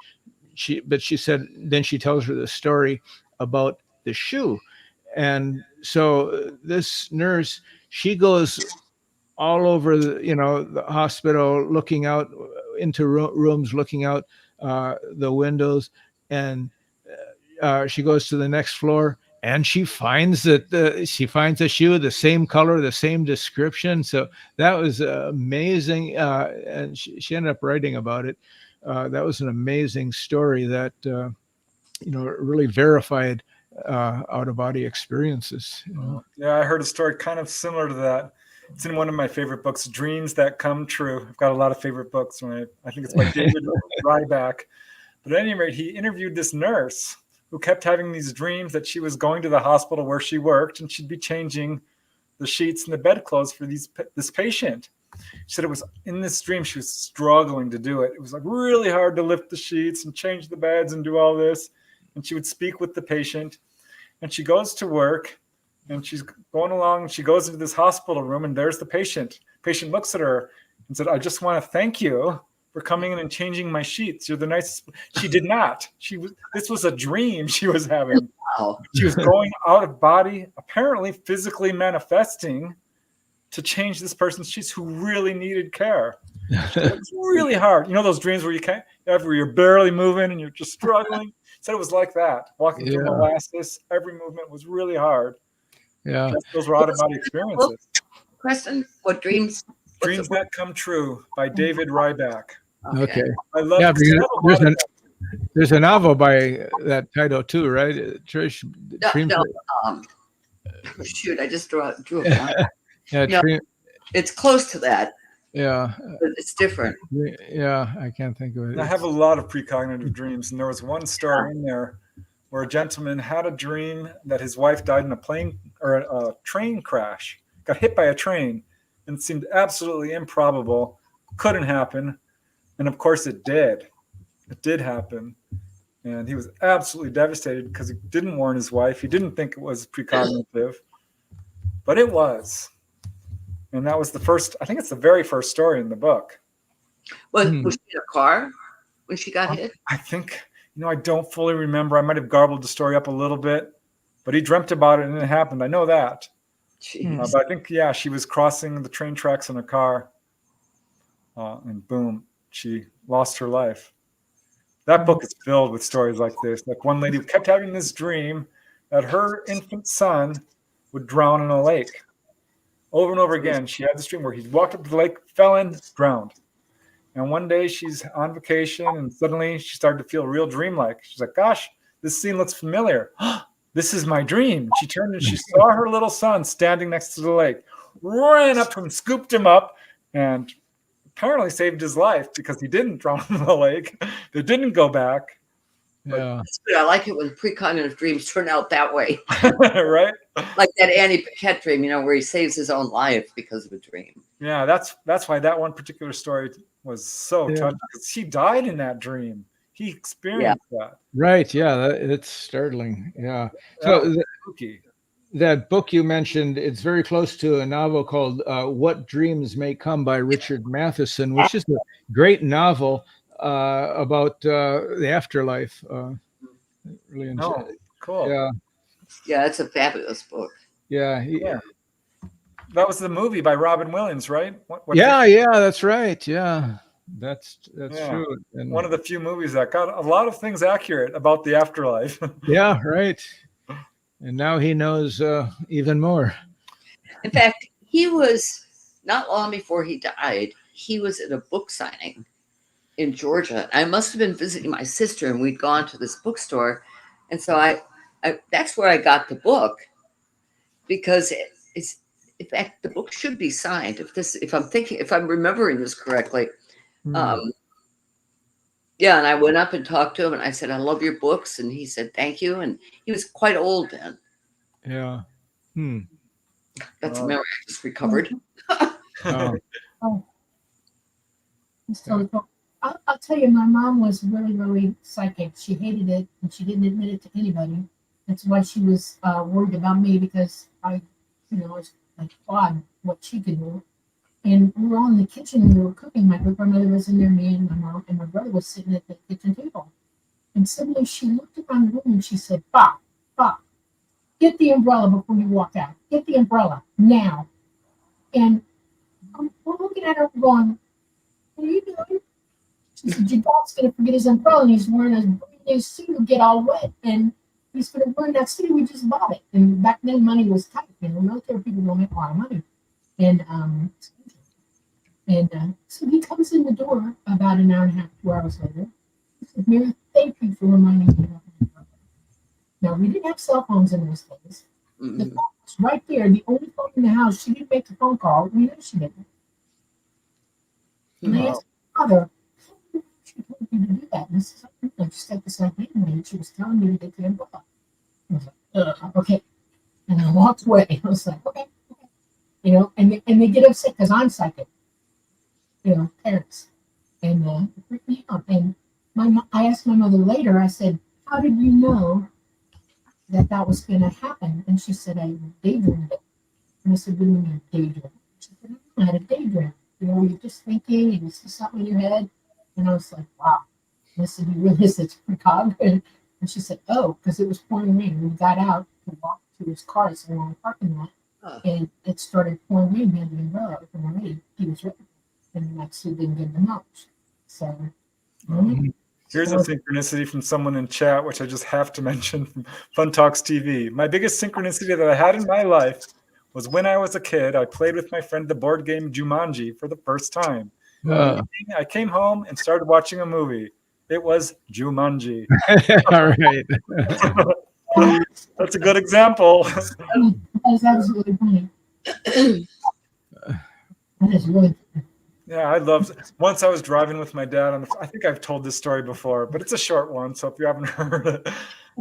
But she said, then she tells her the story about the shoe. And so this nurse, she goes all over the hospital, looking out into rooms, looking out the windows, and she goes to the next floor, and she finds she finds a shoe, the same color, the same description. So that was amazing, and she ended up writing about it. That was an amazing story that really verified out-of-body experiences. Yeah, I heard a story kind of similar to that. It's in one of my favorite books, Dreams That Come True. I've got a lot of favorite books. I think it's by David Ryback. But at any rate, he interviewed this nurse who kept having these dreams that she was going to the hospital where she worked, and she'd be changing the sheets and the bedclothes for this patient. She said it was in this dream she was struggling to do it. It was like really hard to lift the sheets and change the beds and do all this. And she would speak with the patient, and she goes to work, and she's going along, and she goes into this hospital room, and there's the patient. Patient looks at her and said, I just want to thank you for coming in and changing my sheets. You're the nicest. She did not. This was a dream she was having. Wow. She was going out of body, apparently physically manifesting to change this person's sheets who really needed care. It's really hard. Those dreams where where you're barely moving and you're just struggling. Said it was like that. Walking through molasses, every movement was really hard. Yeah. Those were out-of-body experiences. Preston, what dreams? Dreams That Come True by David Ryback. Okay. I love there's a novel by that title too, right, Trish? Shoot, I just drew a blank. Yeah, it's close to that. Yeah. But it's different. Yeah, I can't think of it. I have a lot of precognitive dreams, and there was one story in there where a gentleman had a dream that his wife died in a plane or a train crash, got hit by a train, and it seemed absolutely improbable, couldn't happen. And of course it did. It did happen. And he was absolutely devastated because he didn't warn his wife. He didn't think it was precognitive, but it was. And that was I think it's the very first story in the book. Was she in a car when she got hit? I think, I don't fully remember. I might have garbled the story up a little bit, but he dreamt about it and it happened. I know that. But I think, she was crossing the train tracks in a car, and boom, she lost her life. That book is filled with stories like this. Like one lady who kept having this dream that her infant son would drown in a lake. Over and over again, she had this dream where he walked up to the lake, fell in, drowned. And one day she's on vacation, and suddenly she started to feel real dreamlike. She's like, gosh, this scene looks familiar. This is my dream. She turned and she saw her little son standing next to the lake, ran up to him, scooped him up, and apparently saved his life because he didn't drown in the lake. They didn't go back. Yeah. I like it when precognitive dreams turn out that way. Right? Like that Annie Paquette dream, where he saves his own life because of a dream. Yeah, that's why that one particular story was so touching, because he died in that dream. He experienced that. Right. Yeah, it's startling. Yeah. So that book you mentioned, it's very close to a novel called What Dreams May Come by Richard Matheson, which is a great novel about the afterlife. Really enjoy it. Cool. Yeah, it's a fabulous book. Yeah. That was the movie by Robin Williams, right? That's right. Yeah, that's true. And one of the few movies that got a lot of things accurate about the afterlife. Yeah, right. And now he knows even more. In fact, he was not long before he died. He was at a book signing in Georgia. I must have been visiting my sister, and we'd gone to this bookstore, and so I that's where I got the book, because it's, in fact, the book should be signed. If I'm remembering this correctly. Yeah, and I went up and talked to him, and I said, "I love your books," and he said, "Thank you." And he was quite old then. Yeah. That's a memory I just recovered. Oh. So I'll tell you, my mom was really, really psychic. She hated it, and she didn't admit it to anybody. That's why she was worried about me, because I was like odd what she could do. And we were all in the kitchen and we were cooking. My grandmother was in there, me and my mom, and my brother was sitting at the kitchen table. And suddenly she looked around the room and she said, "Bob, get the umbrella before you walk out. Get the umbrella now." And we're looking at her going, "What are you doing?" She said, "Your dad's going to forget his umbrella, and he's wearing a brand new suit and get all wet. And he's going to burn that suit. We just bought it." And back then, money was tight. Military people don't make a lot of money. And so he comes in the door about an hour and a half, 2 hours later. He said, "Mary, thank you for reminding me of that." Now, we didn't have cell phones in those days. The phone was right there, the only phone in the house. She didn't make the phone call. We know she didn't. And I asked my mother, "She told me to do that." And I said, "I just got this idea in me, and she was telling me to get the umbrella." I was like, "Okay." And I walked away. I was like, okay. And they get upset because I'm psychic. Parents. And it freaked me out. And I asked my mother later, I said, "How did you know that was going to happen?" And she said, "I daydreamed it." And I said, "What do you mean daydream?" She said, "I had a daydream. You're just thinking and you see something in your head." And I was like, "Wow." And I said, "You realize it's precog?" And she said, "Oh, because it was pouring rain." We got out to walk to his car along the parking lot, and it started pouring rain. He had the umbrella open already. He was ready. And actually didn't get the notes. So here's a synchronicity from someone in chat, which I just have to mention from Fun Talks TV. "My biggest synchronicity that I had in my life was when I was a kid. I played with my friend the board game Jumanji for the first time. I came home and started watching a movie. It was Jumanji." All right. That's a good example. That is absolutely funny. That is really funny. Yeah, I loved it. Once I was driving with my dad I think I've told this story before, but it's a short one, so if you haven't heard it.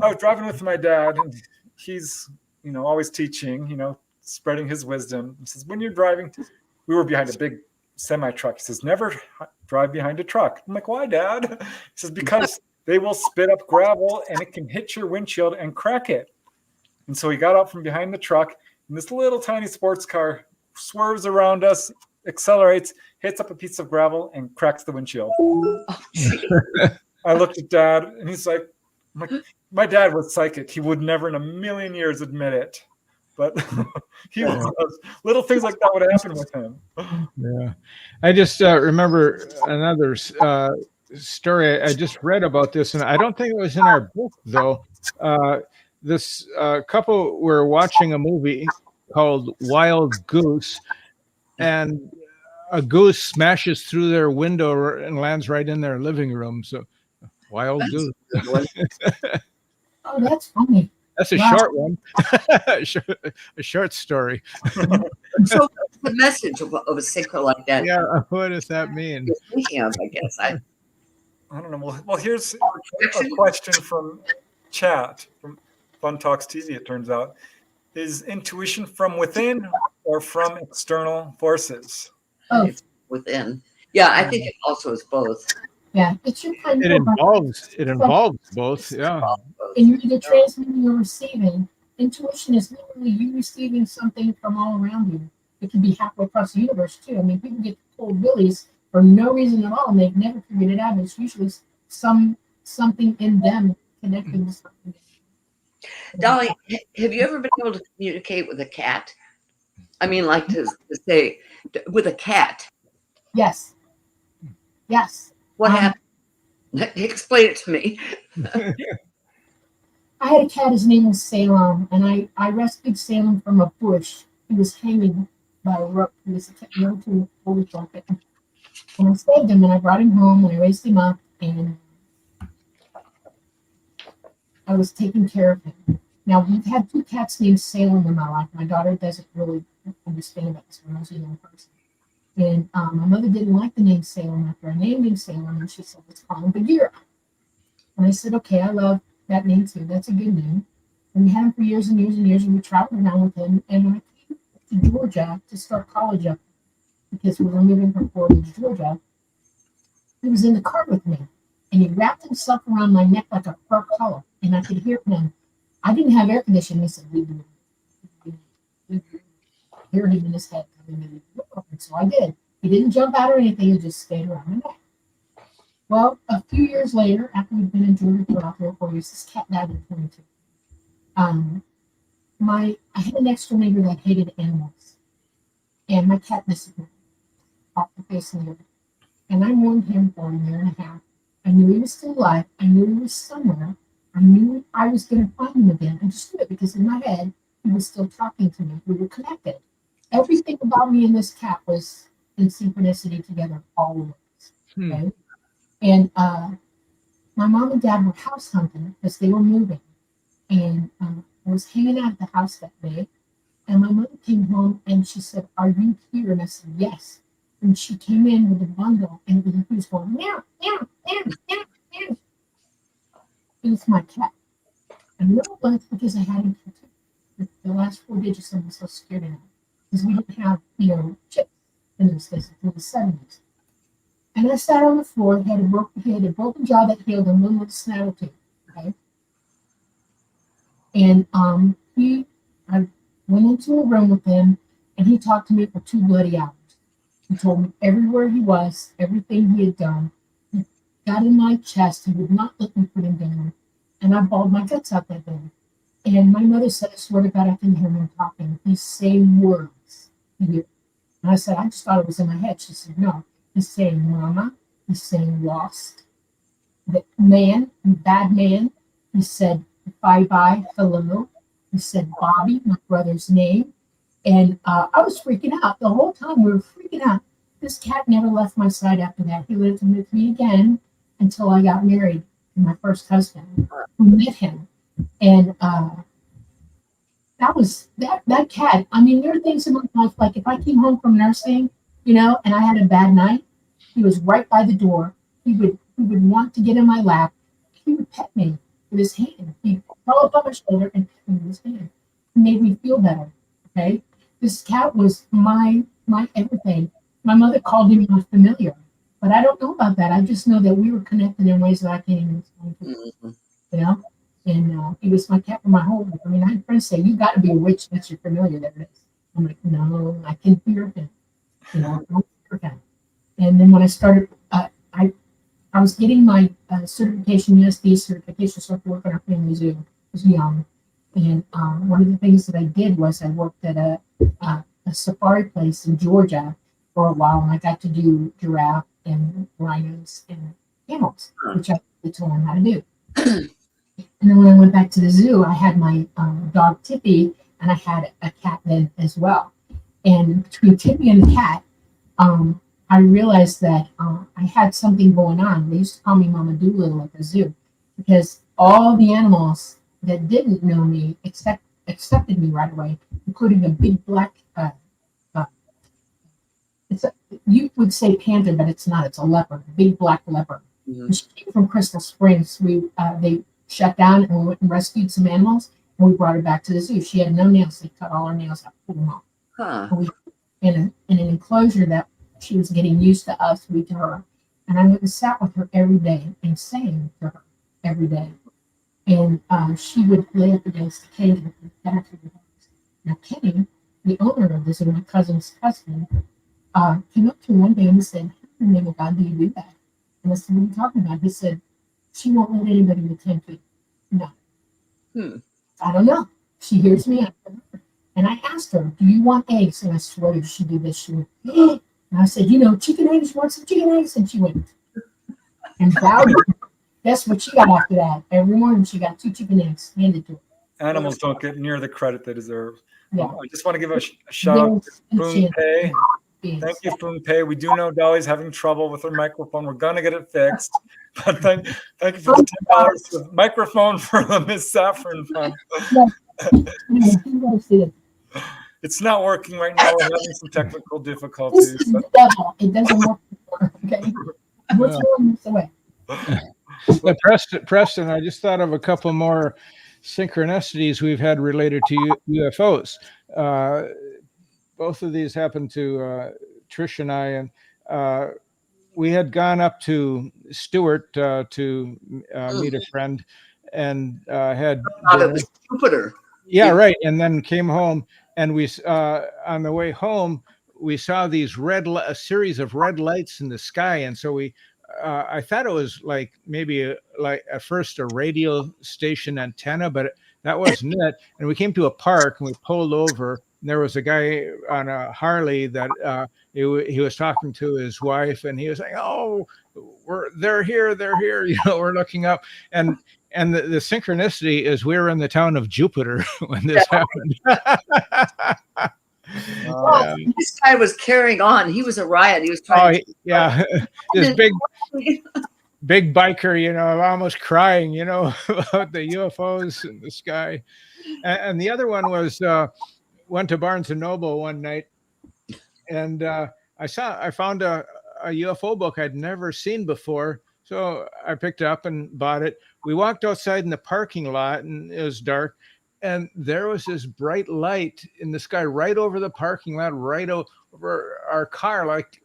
I was driving with my dad, and he's, always teaching, spreading his wisdom. He says, "When you're driving," we were behind a big semi-truck. He says, "Never drive behind a truck." I'm like, "Why, Dad?" He says, "Because they will spit up gravel and it can hit your windshield and crack it." And so he got out from behind the truck, and this little tiny sports car swerves around us, accelerates, hits up a piece of gravel, and cracks the windshield. I looked at Dad, and he's like, my dad was psychic. He would never in a million years admit it. But he was. Little things like that would happen with him. Yeah. I just remember another story. I just read about this, and I don't think it was in our book, though. This couple were watching a movie called Wild Goose, and a goose smashes through their window and lands right in their living room. So, Wild Goose. Oh, that's funny. That's a short one. A short story. So, what's the message of a synchro like that? Yeah, what does that mean? You're thinking of, I guess. I don't know. Well, here's a question from chat from Fun Talks TV. It turns out, is intuition from within or from external forces? It's within. Yeah, I think it also is both. Yeah, it's your kind It involves both. Yeah. And you're either transmitting or receiving. Intuition is literally you receiving something from all around you. It can be halfway across the universe too. I mean, people get cold willies for no reason at all, and they've never figured it out. It's usually something in them connecting with something. Dolly, have you ever been able to communicate with a cat? I mean, like to say, with a cat. Yes. Yes. What happened? Explain it to me. I had a cat, his name was Salem, and I rescued Salem from a bush he was hanging by a rope. He was nailed to a fully bucket. And I saved him, and I brought him home, and I raised him up, and I was taking care of him. Now, we've had 2 cats named Salem in my life. My daughter doesn't really understand about this when I was a young person. And my mother didn't like the name Salem after I named him Salem, and she said, let's call him Bagheera. And I said, okay, I love that name too. That's a good name. And we had him for years and years and years, and we traveled around with him. And when I came to Georgia to start college up, because we were moving from Florida to Georgia, he was in the car with me. And he wrapped himself around my neck like a fur collar. And I could hear him. I didn't have air conditioning. He said, we do. Hear him in his head. And so I did. He didn't jump out or anything. He just stayed around my neck. Well, a few years later, after we'd been in Georgia for about 3 or 4 years, this cat died at 22. I had an extra neighbor that hated animals. And my cat disappeared off the face of the earth. And I mourned him for a year and a half. I knew he was still alive. I knew he was somewhere. I knew I was going to find him again. I just knew it because in my head, he was still talking to me. We were connected. Everything about me and this cat was in synchronicity together always. Okay? And my mom and dad were house hunting because they were moving. And I was hanging out at the house that day. And my mother came home and she said, are you here? And I said, yes. And she came in with a bundle and he was going, meow, meow, meow, meow, meow. It was my cat. And no, but it's because I had him tattooed. The last 4 digits of him so scared of him. Because we didn't have, chips in those days until the 70s. And I sat on the floor. He had a broken jaw that healed and one with a snatter tooth. Okay. And I went into a room with him and he talked to me for 2 bloody hours. He told me everywhere he was, everything he had done. He got in my chest. He would not let me put him down. And I bawled my guts out that day. And my mother said, I swear to God, I can hear him talking. These same words. And I said, I just thought it was in my head. She said, no. He's saying mama. He's saying lost. The man, bad man. He said, bye-bye, hello. He said, Bobby, my brother's name. And I was freaking out. The whole time we were freaking out. This cat never left my side after that. He lived with me again until I got married to my first husband, who met him. And that was that cat. I mean, there are things in my life, like if I came home from nursing, and I had a bad night, he was right by the door. He would want to get in my lap. He would pet me with his hand. He'd crawl up on my shoulder and pet me with his hand. It made me feel better. Okay. This cat was my everything. My mother called him my familiar, but I don't know about that. I just know that we were connected in ways that I can't even explain to you. And he was my cat for my whole life. I mean, I had friends say, you got to be a witch. That's your familiar. There it is. I'm like, no, I can hear him. I don't hear him. And then when I started, I was getting my certification, USD certification, so I could work on our family zoo. I was young. And one of the things that I did was I worked at a safari place in Georgia for a while, and I got to do giraffe and rhinos and camels, which I had to learn how to do. And then when I went back to the zoo, I had my dog Tippy, and I had a cat then as well. And between Tippy and the cat, I realized that I had something going on. They used to call me Mama Doolittle at the zoo because all the animals that didn't know me accepted me right away, including a big black, you would say panther, but it's not. It's a leopard, a big black leopard. Mm-hmm. She came from Crystal Springs. They shut down and we went and rescued some animals, and we brought her back to the zoo. She had no nails. They cut all her nails out, pulled them off. And in an enclosure that she was getting used to us, we to her. And I went and sat with her every day and sang to her every day. And she would lay up against the cage with her back to the dogs. Now, Kenny, the owner of this, and my cousin's husband, came up to me one day and said, how in the name of God do you do that? And I said, what are you talking about? He said, she won't let anybody with 10 feet. No. I don't know. She hears me. And I asked her, do you want eggs? And I swear if she did this, she went, and I said, chicken eggs, you want some chicken eggs? And she went, and bowed. Guess what she got after that? Every morning she got 2 chicken eggs handed to her. Animals don't get near the credit they deserve. Yeah. I just want to give a shout out to There's Poon Pei. beings. Thank you, Poon Pei. We do know Dolly's having trouble with her microphone. We're gonna get it fixed. But thank you for the $10 for the microphone for the Miss Saffron Fund. You gotta see it. It's not working right now. We're having some technical This difficulties. is the devil. It doesn't work. Okay. What's going this away? Preston, I just thought of a couple more synchronicities we've had related to UFOs. Both of these happened to Trish and I, and we had gone up to Stewart to meet a friend, and had It was Jupiter. Yeah, right. And then came home, and we on the way home we saw these a series of red lights in the sky, and so we. I thought it was like maybe like at first a radio station antenna, but that wasn't it. And we came to a park and we pulled over. And there was a guy on a Harley that he was talking to his wife, and he was saying, "Oh, they're here. You know, we're looking up." And the synchronicity is we were in the town of Jupiter when this happened. This guy was carrying on. He was a riot. He was trying. This big biker, you know, almost crying, you know, about the UFOs in the sky. And the other one was went to Barnes and Noble one night, and I found a UFO book I'd never seen before. So I picked it up and bought it. We walked outside in the parking lot, and it was dark. And there was this bright light in the sky right over the parking lot, right over our car, like,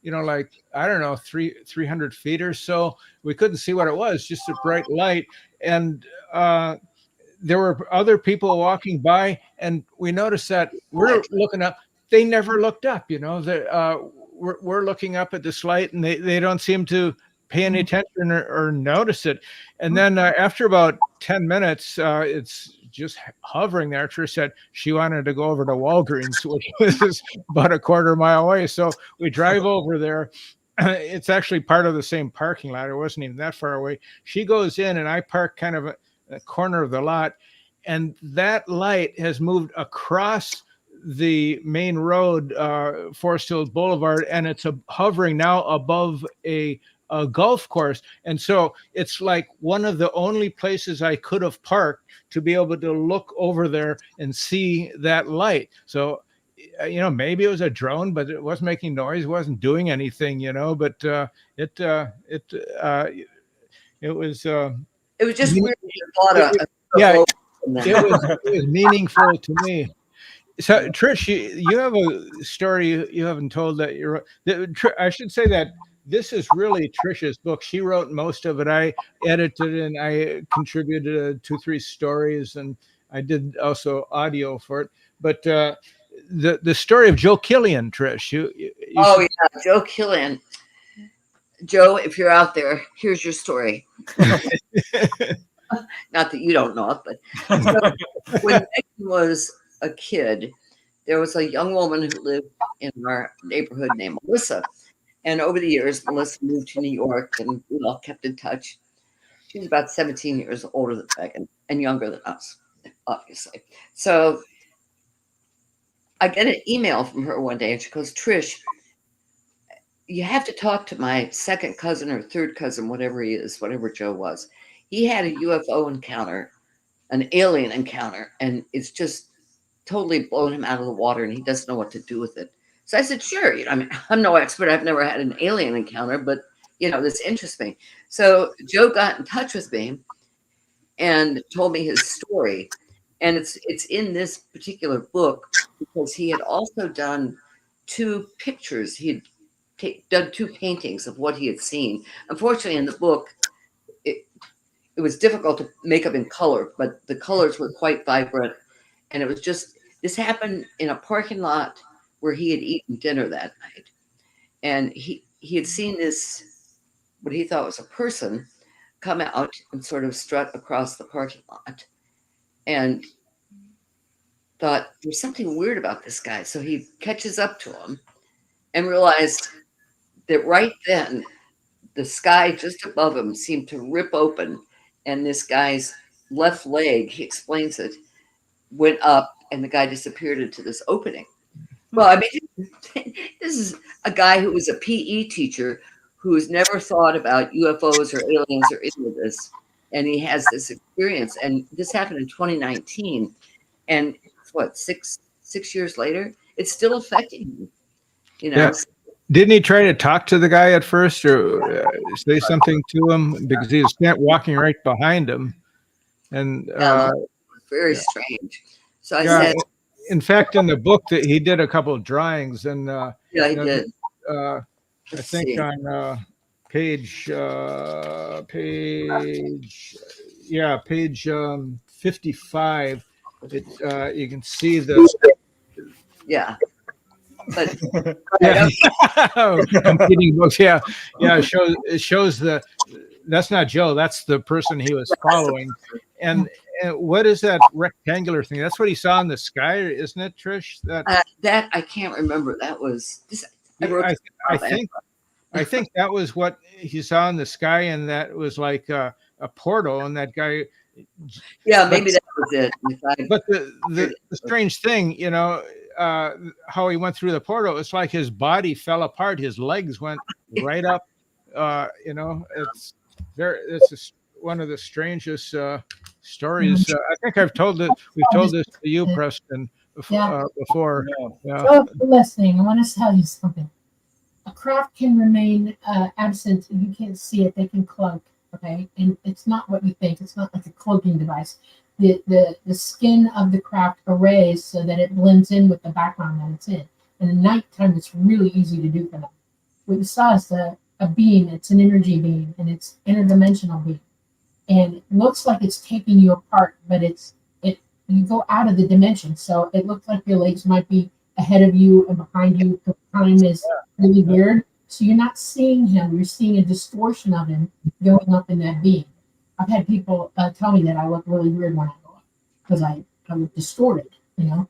you know, like, I don't know, 300 feet or so. We couldn't see what it was, just a bright light. And there were other people walking by, and we noticed that we're looking up. They never looked up, you know. We're looking up at this light, and they don't seem to pay any attention or notice it. And then after about 10 minutes, it's just hovering there. Trish said she wanted to go over to Walgreens, which was about a quarter mile away. So we drive over there. It's actually part of the same parking lot. It wasn't even that far away. She goes in, and I park kind of a corner of the lot. And that light has moved across the main road, Forest Hills Boulevard, and it's hovering now above a golf course. And so it's like one of the only places I could have parked to be able to look over there and see that light. So, you know, maybe it was a drone, but it wasn't making noise, it wasn't doing anything, you know, but it was just weird. It was meaningful to me. So Trish, you have a story you haven't told that I should say that this is really Trish's book. She wrote most of it. I edited and I contributed 2-3 stories, and I did also audio for it. But the story of Joe Killian, Trish. Yeah, Joe Killian. Joe, if you're out there, here's your story. Not that you don't know it, but so when Megan was a kid, there was a young woman who lived in our neighborhood named Melissa. And over the years, Melissa moved to New York, and we all kept in touch. She was about 17 years older than Megan and younger than us, obviously. So I get an email from her one day, and she goes, "Trish, you have to talk to my second cousin or third cousin, whatever he is, whatever Joe was. He had a UFO encounter, an alien encounter, and it's just totally blown him out of the water, and he doesn't know what to do with it." So I said, "Sure. You know, I mean, I'm no expert. I've never had an alien encounter, but, you know, this interests me." So Joe got in touch with me and told me his story. And it's in this particular book because he had also done 2 pictures. He had done 2 paintings of what he had seen. Unfortunately, in the book, it was difficult to make up in color, but the colors were quite vibrant. And it was just, this happened in a parking lot where he had eaten dinner that night. And he had seen this, what he thought was a person, come out and sort of strut across the parking lot, and thought there's something weird about this guy. So he catches up to him and realized that right then the sky just above him seemed to rip open, and this guy's left leg, he explains it, went up and the guy disappeared into this opening. Well, I mean, this is a guy who was a PE teacher who has never thought about UFOs or aliens or any of this. And he has this experience. And this happened in 2019. And what, six years later, it's still affecting him. You know? Yeah. Didn't he try to talk to the guy at first or say something to him? Because he was walking right behind him. And very strange. So I yeah, said, in fact, in the book that he did a couple of drawings, and yeah, he did. I think on page 55, you can see the But yeah, competing books. Yeah. It shows that's not Joe. That's the person he was following. And what is that rectangular thing? That's what he saw in the sky, isn't it, Trish? That I can't remember. That was this. I think that was what he saw in the sky, and that was like a portal. And that guy. Yeah, maybe that was it. But the strange thing, you know, how he went through the portal, it's like his body fell apart. His legs went right up. You know, it's one of the strangest stories. I think we've told this to you, Preston, before. Yeah. So, listening, I want to tell you something. A craft can remain absent. You can't see it. They can cloak. Okay, and it's not what you think. It's not like a cloaking device. The skin of the craft arrays so that it blends in with the background that it's in. And at nighttime, it's really easy to do for them. What you saw is a beam. It's an energy beam, and it's interdimensional beam. And it looks like it's taking you apart, but you go out of the dimension. So it looks like your legs might be ahead of you and behind you. The time is really weird. So you're not seeing him. You're seeing a distortion of him going up in that beam. I've had people tell me that I look really weird when I go up because I look distorted. You know,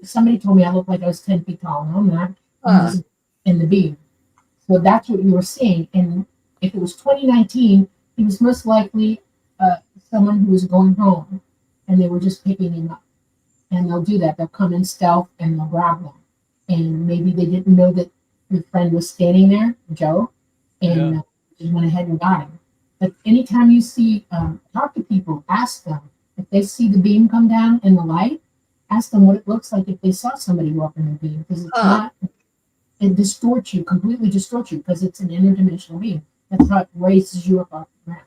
somebody told me I look like I was 10 feet tall. No, I'm not. I'm just in the beam. So that's what you were seeing. And if it was 2019, he was most likely someone who was going home, and they were just picking him up. And they'll do that. They'll come in stealth and they'll grab them. And maybe they didn't know that your friend was standing there, Joe, and just went ahead and got him. But anytime you see, talk to people, ask them if they see the beam come down in the light. Ask them what it looks like if they saw somebody go up in the beam, because it's not. It distorts you, completely distorts you, because it's an interdimensional beam. That's how it raises you up off the ground.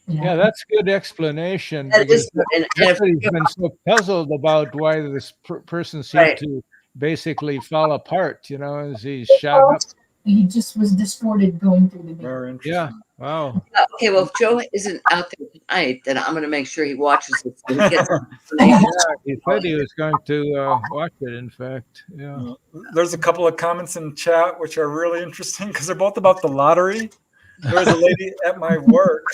You know? Yeah, that's good explanation. That is, He's been so puzzled about why this person seemed to basically fall apart, you know, as he shot up. He just was distorted going through the beam. Very interesting. Yeah. Wow. Okay, well, if Joe isn't out there tonight, then I'm going to make sure he watches this. He said he was going to watch it, in fact. Yeah. There's a couple of comments in chat which are really interesting because they're both about the lottery. There was a lady at my work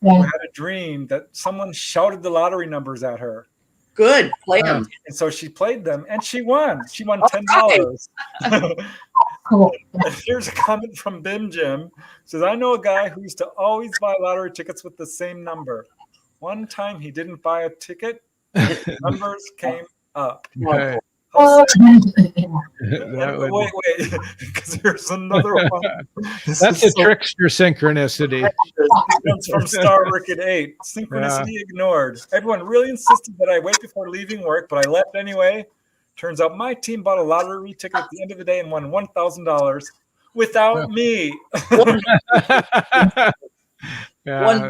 who had a dream that someone shouted the lottery numbers at her. Good, play them. And so she played them, and she won. She won $10. Cool. Here's a comment from Bim Jim. Says, I know a guy who used to always buy lottery tickets with the same number. One time he didn't buy a ticket, numbers came up. Okay. Wait, because here's another one. That's a trickster synchronicity. This comes from Star Rick 8. Synchronicity ignored. Everyone really insisted that I wait before leaving work, but I left anyway. Turns out my team bought a lottery ticket at the end of the day and won $1,000 without me. Yeah.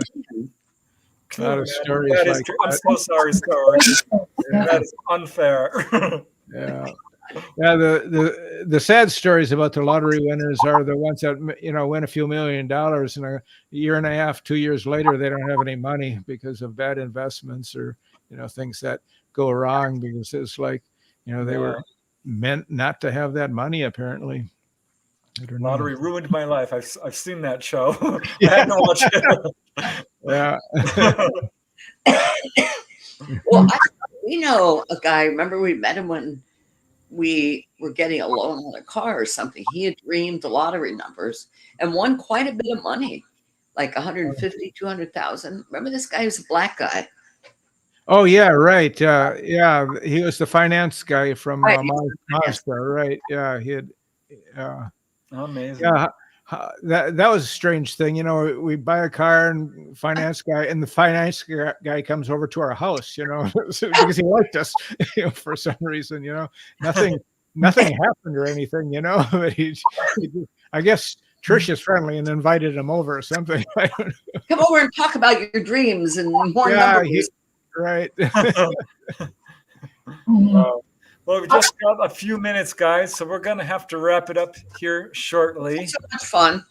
A lot of stories like that. I'm so sorry, Star Rick. That is unfair. Yeah. The sad stories about the lottery winners are the ones that, you know, win a few $1 million, and a year and a half, 2 years later, they don't have any money because of bad investments or, you know, things that go wrong because it's like, you know, they were meant not to have that money, apparently. Lottery ruined my life. I've seen that show. I had to watch it. Yeah. Well, we know a guy. Remember, we met him when we were getting a loan on a car or something. He had dreamed the lottery numbers and won quite a bit of money, like 150, 200,000. Remember this guy? He was a black guy. Oh yeah, right. Yeah, he was the finance guy from Right, he was the finance Mazda, right? Yeah, he had. Uh, Amazing. yeah, that was a strange thing. You know, we buy a car and finance guy comes over to our house. You know, because he liked us, you know, for some reason. You know, nothing happened or anything. You know, but I guess Trish is friendly and invited him over or something. I don't know. Come over and talk about your dreams and more Yeah, numbers. right. Wow. Well, we just got a few minutes, guys, so we're going to have to wrap it up here shortly. So much fun.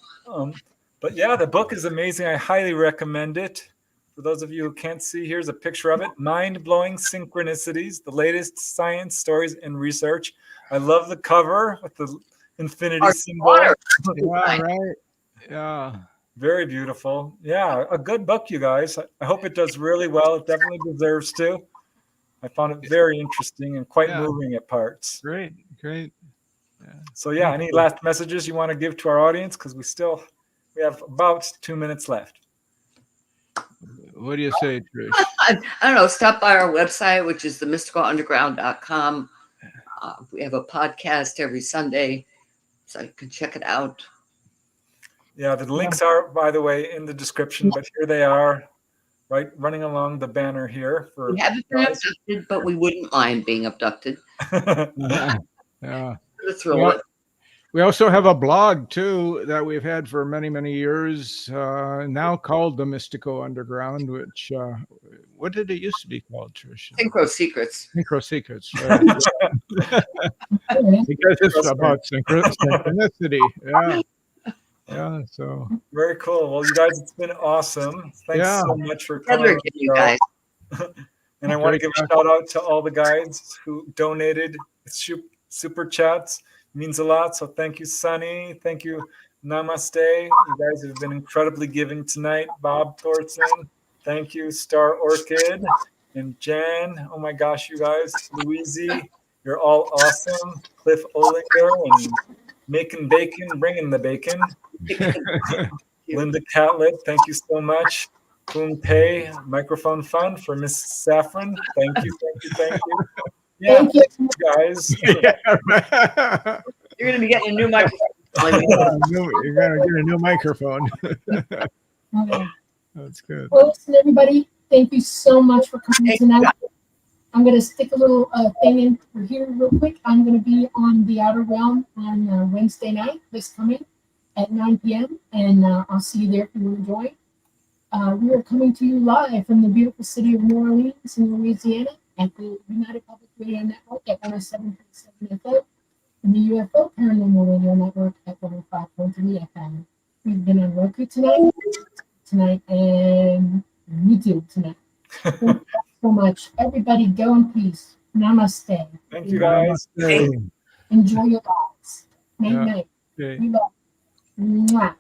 But yeah, the book is amazing. I highly recommend it. For those of you who can't see, here's a picture of it. Mind-blowing synchronicities, the latest science, stories, and research. I love the cover with the infinity Our symbol. water. Yeah, right. Yeah. Very beautiful. Yeah, a good book, you guys. I hope it does really well. It definitely deserves to. I found it very interesting and quite moving at parts. Great. Yeah. So yeah, any last messages you want to give to our audience? Because we have about 2 minutes left. What do you say, Trish? I don't know. Stop by our website, which is themysticalunderground.com. We have a podcast every Sunday, so you can check it out. Yeah, the links are, by the way, in the description, but here they are, right, running along the banner here. We haven't been abducted, but we wouldn't mind being abducted. Yeah. The thrill of it. We also have a blog too that we've had for many, many years, now called the Mystical Underground, which what did it used to be called, Trish? Synchro Secrets. Synchro Secrets. Right? Because it's about synchronicity. Yeah. So very cool. Well, you guys, it's been awesome. Thanks so much for coming on you guys. And I want to give a shout out to all the guys who donated super chats. It means a lot. So thank you, Sunny. Thank you, Namaste. You guys have been incredibly giving tonight. Bob Thorson. Thank you, Star Orchid and Jan. Oh my gosh, you guys. Louise, you're all awesome. Cliff Olinger and Making Bacon, bringing the bacon. Linda Catlett, thank you so much. Boom Pay, Microphone Fund for Miss Saffron. Thank you. Yeah, Thank you. guys. You're going to be getting a new microphone. You're gonna get a new microphone. Okay. That's good. Well, listen, everybody, thank you so much for coming tonight. I'm going to stick a little thing in for here real quick. I'm going to be on the Outer Realm on Wednesday night, this coming at 9 p.m. And I'll see you there if you want to join. We are coming to you live from the beautiful city of New Orleans in Louisiana at the United Public Radio Network at 107.7 FM and the UFO Paranormal Radio Network at 105.3 FM. We've been on Roku tonight, and YouTube tonight. Thank you so much. Everybody go in peace. Namaste. Thank you, guys. Enjoy your lives. Night, night. Okay. We love you. Mwah.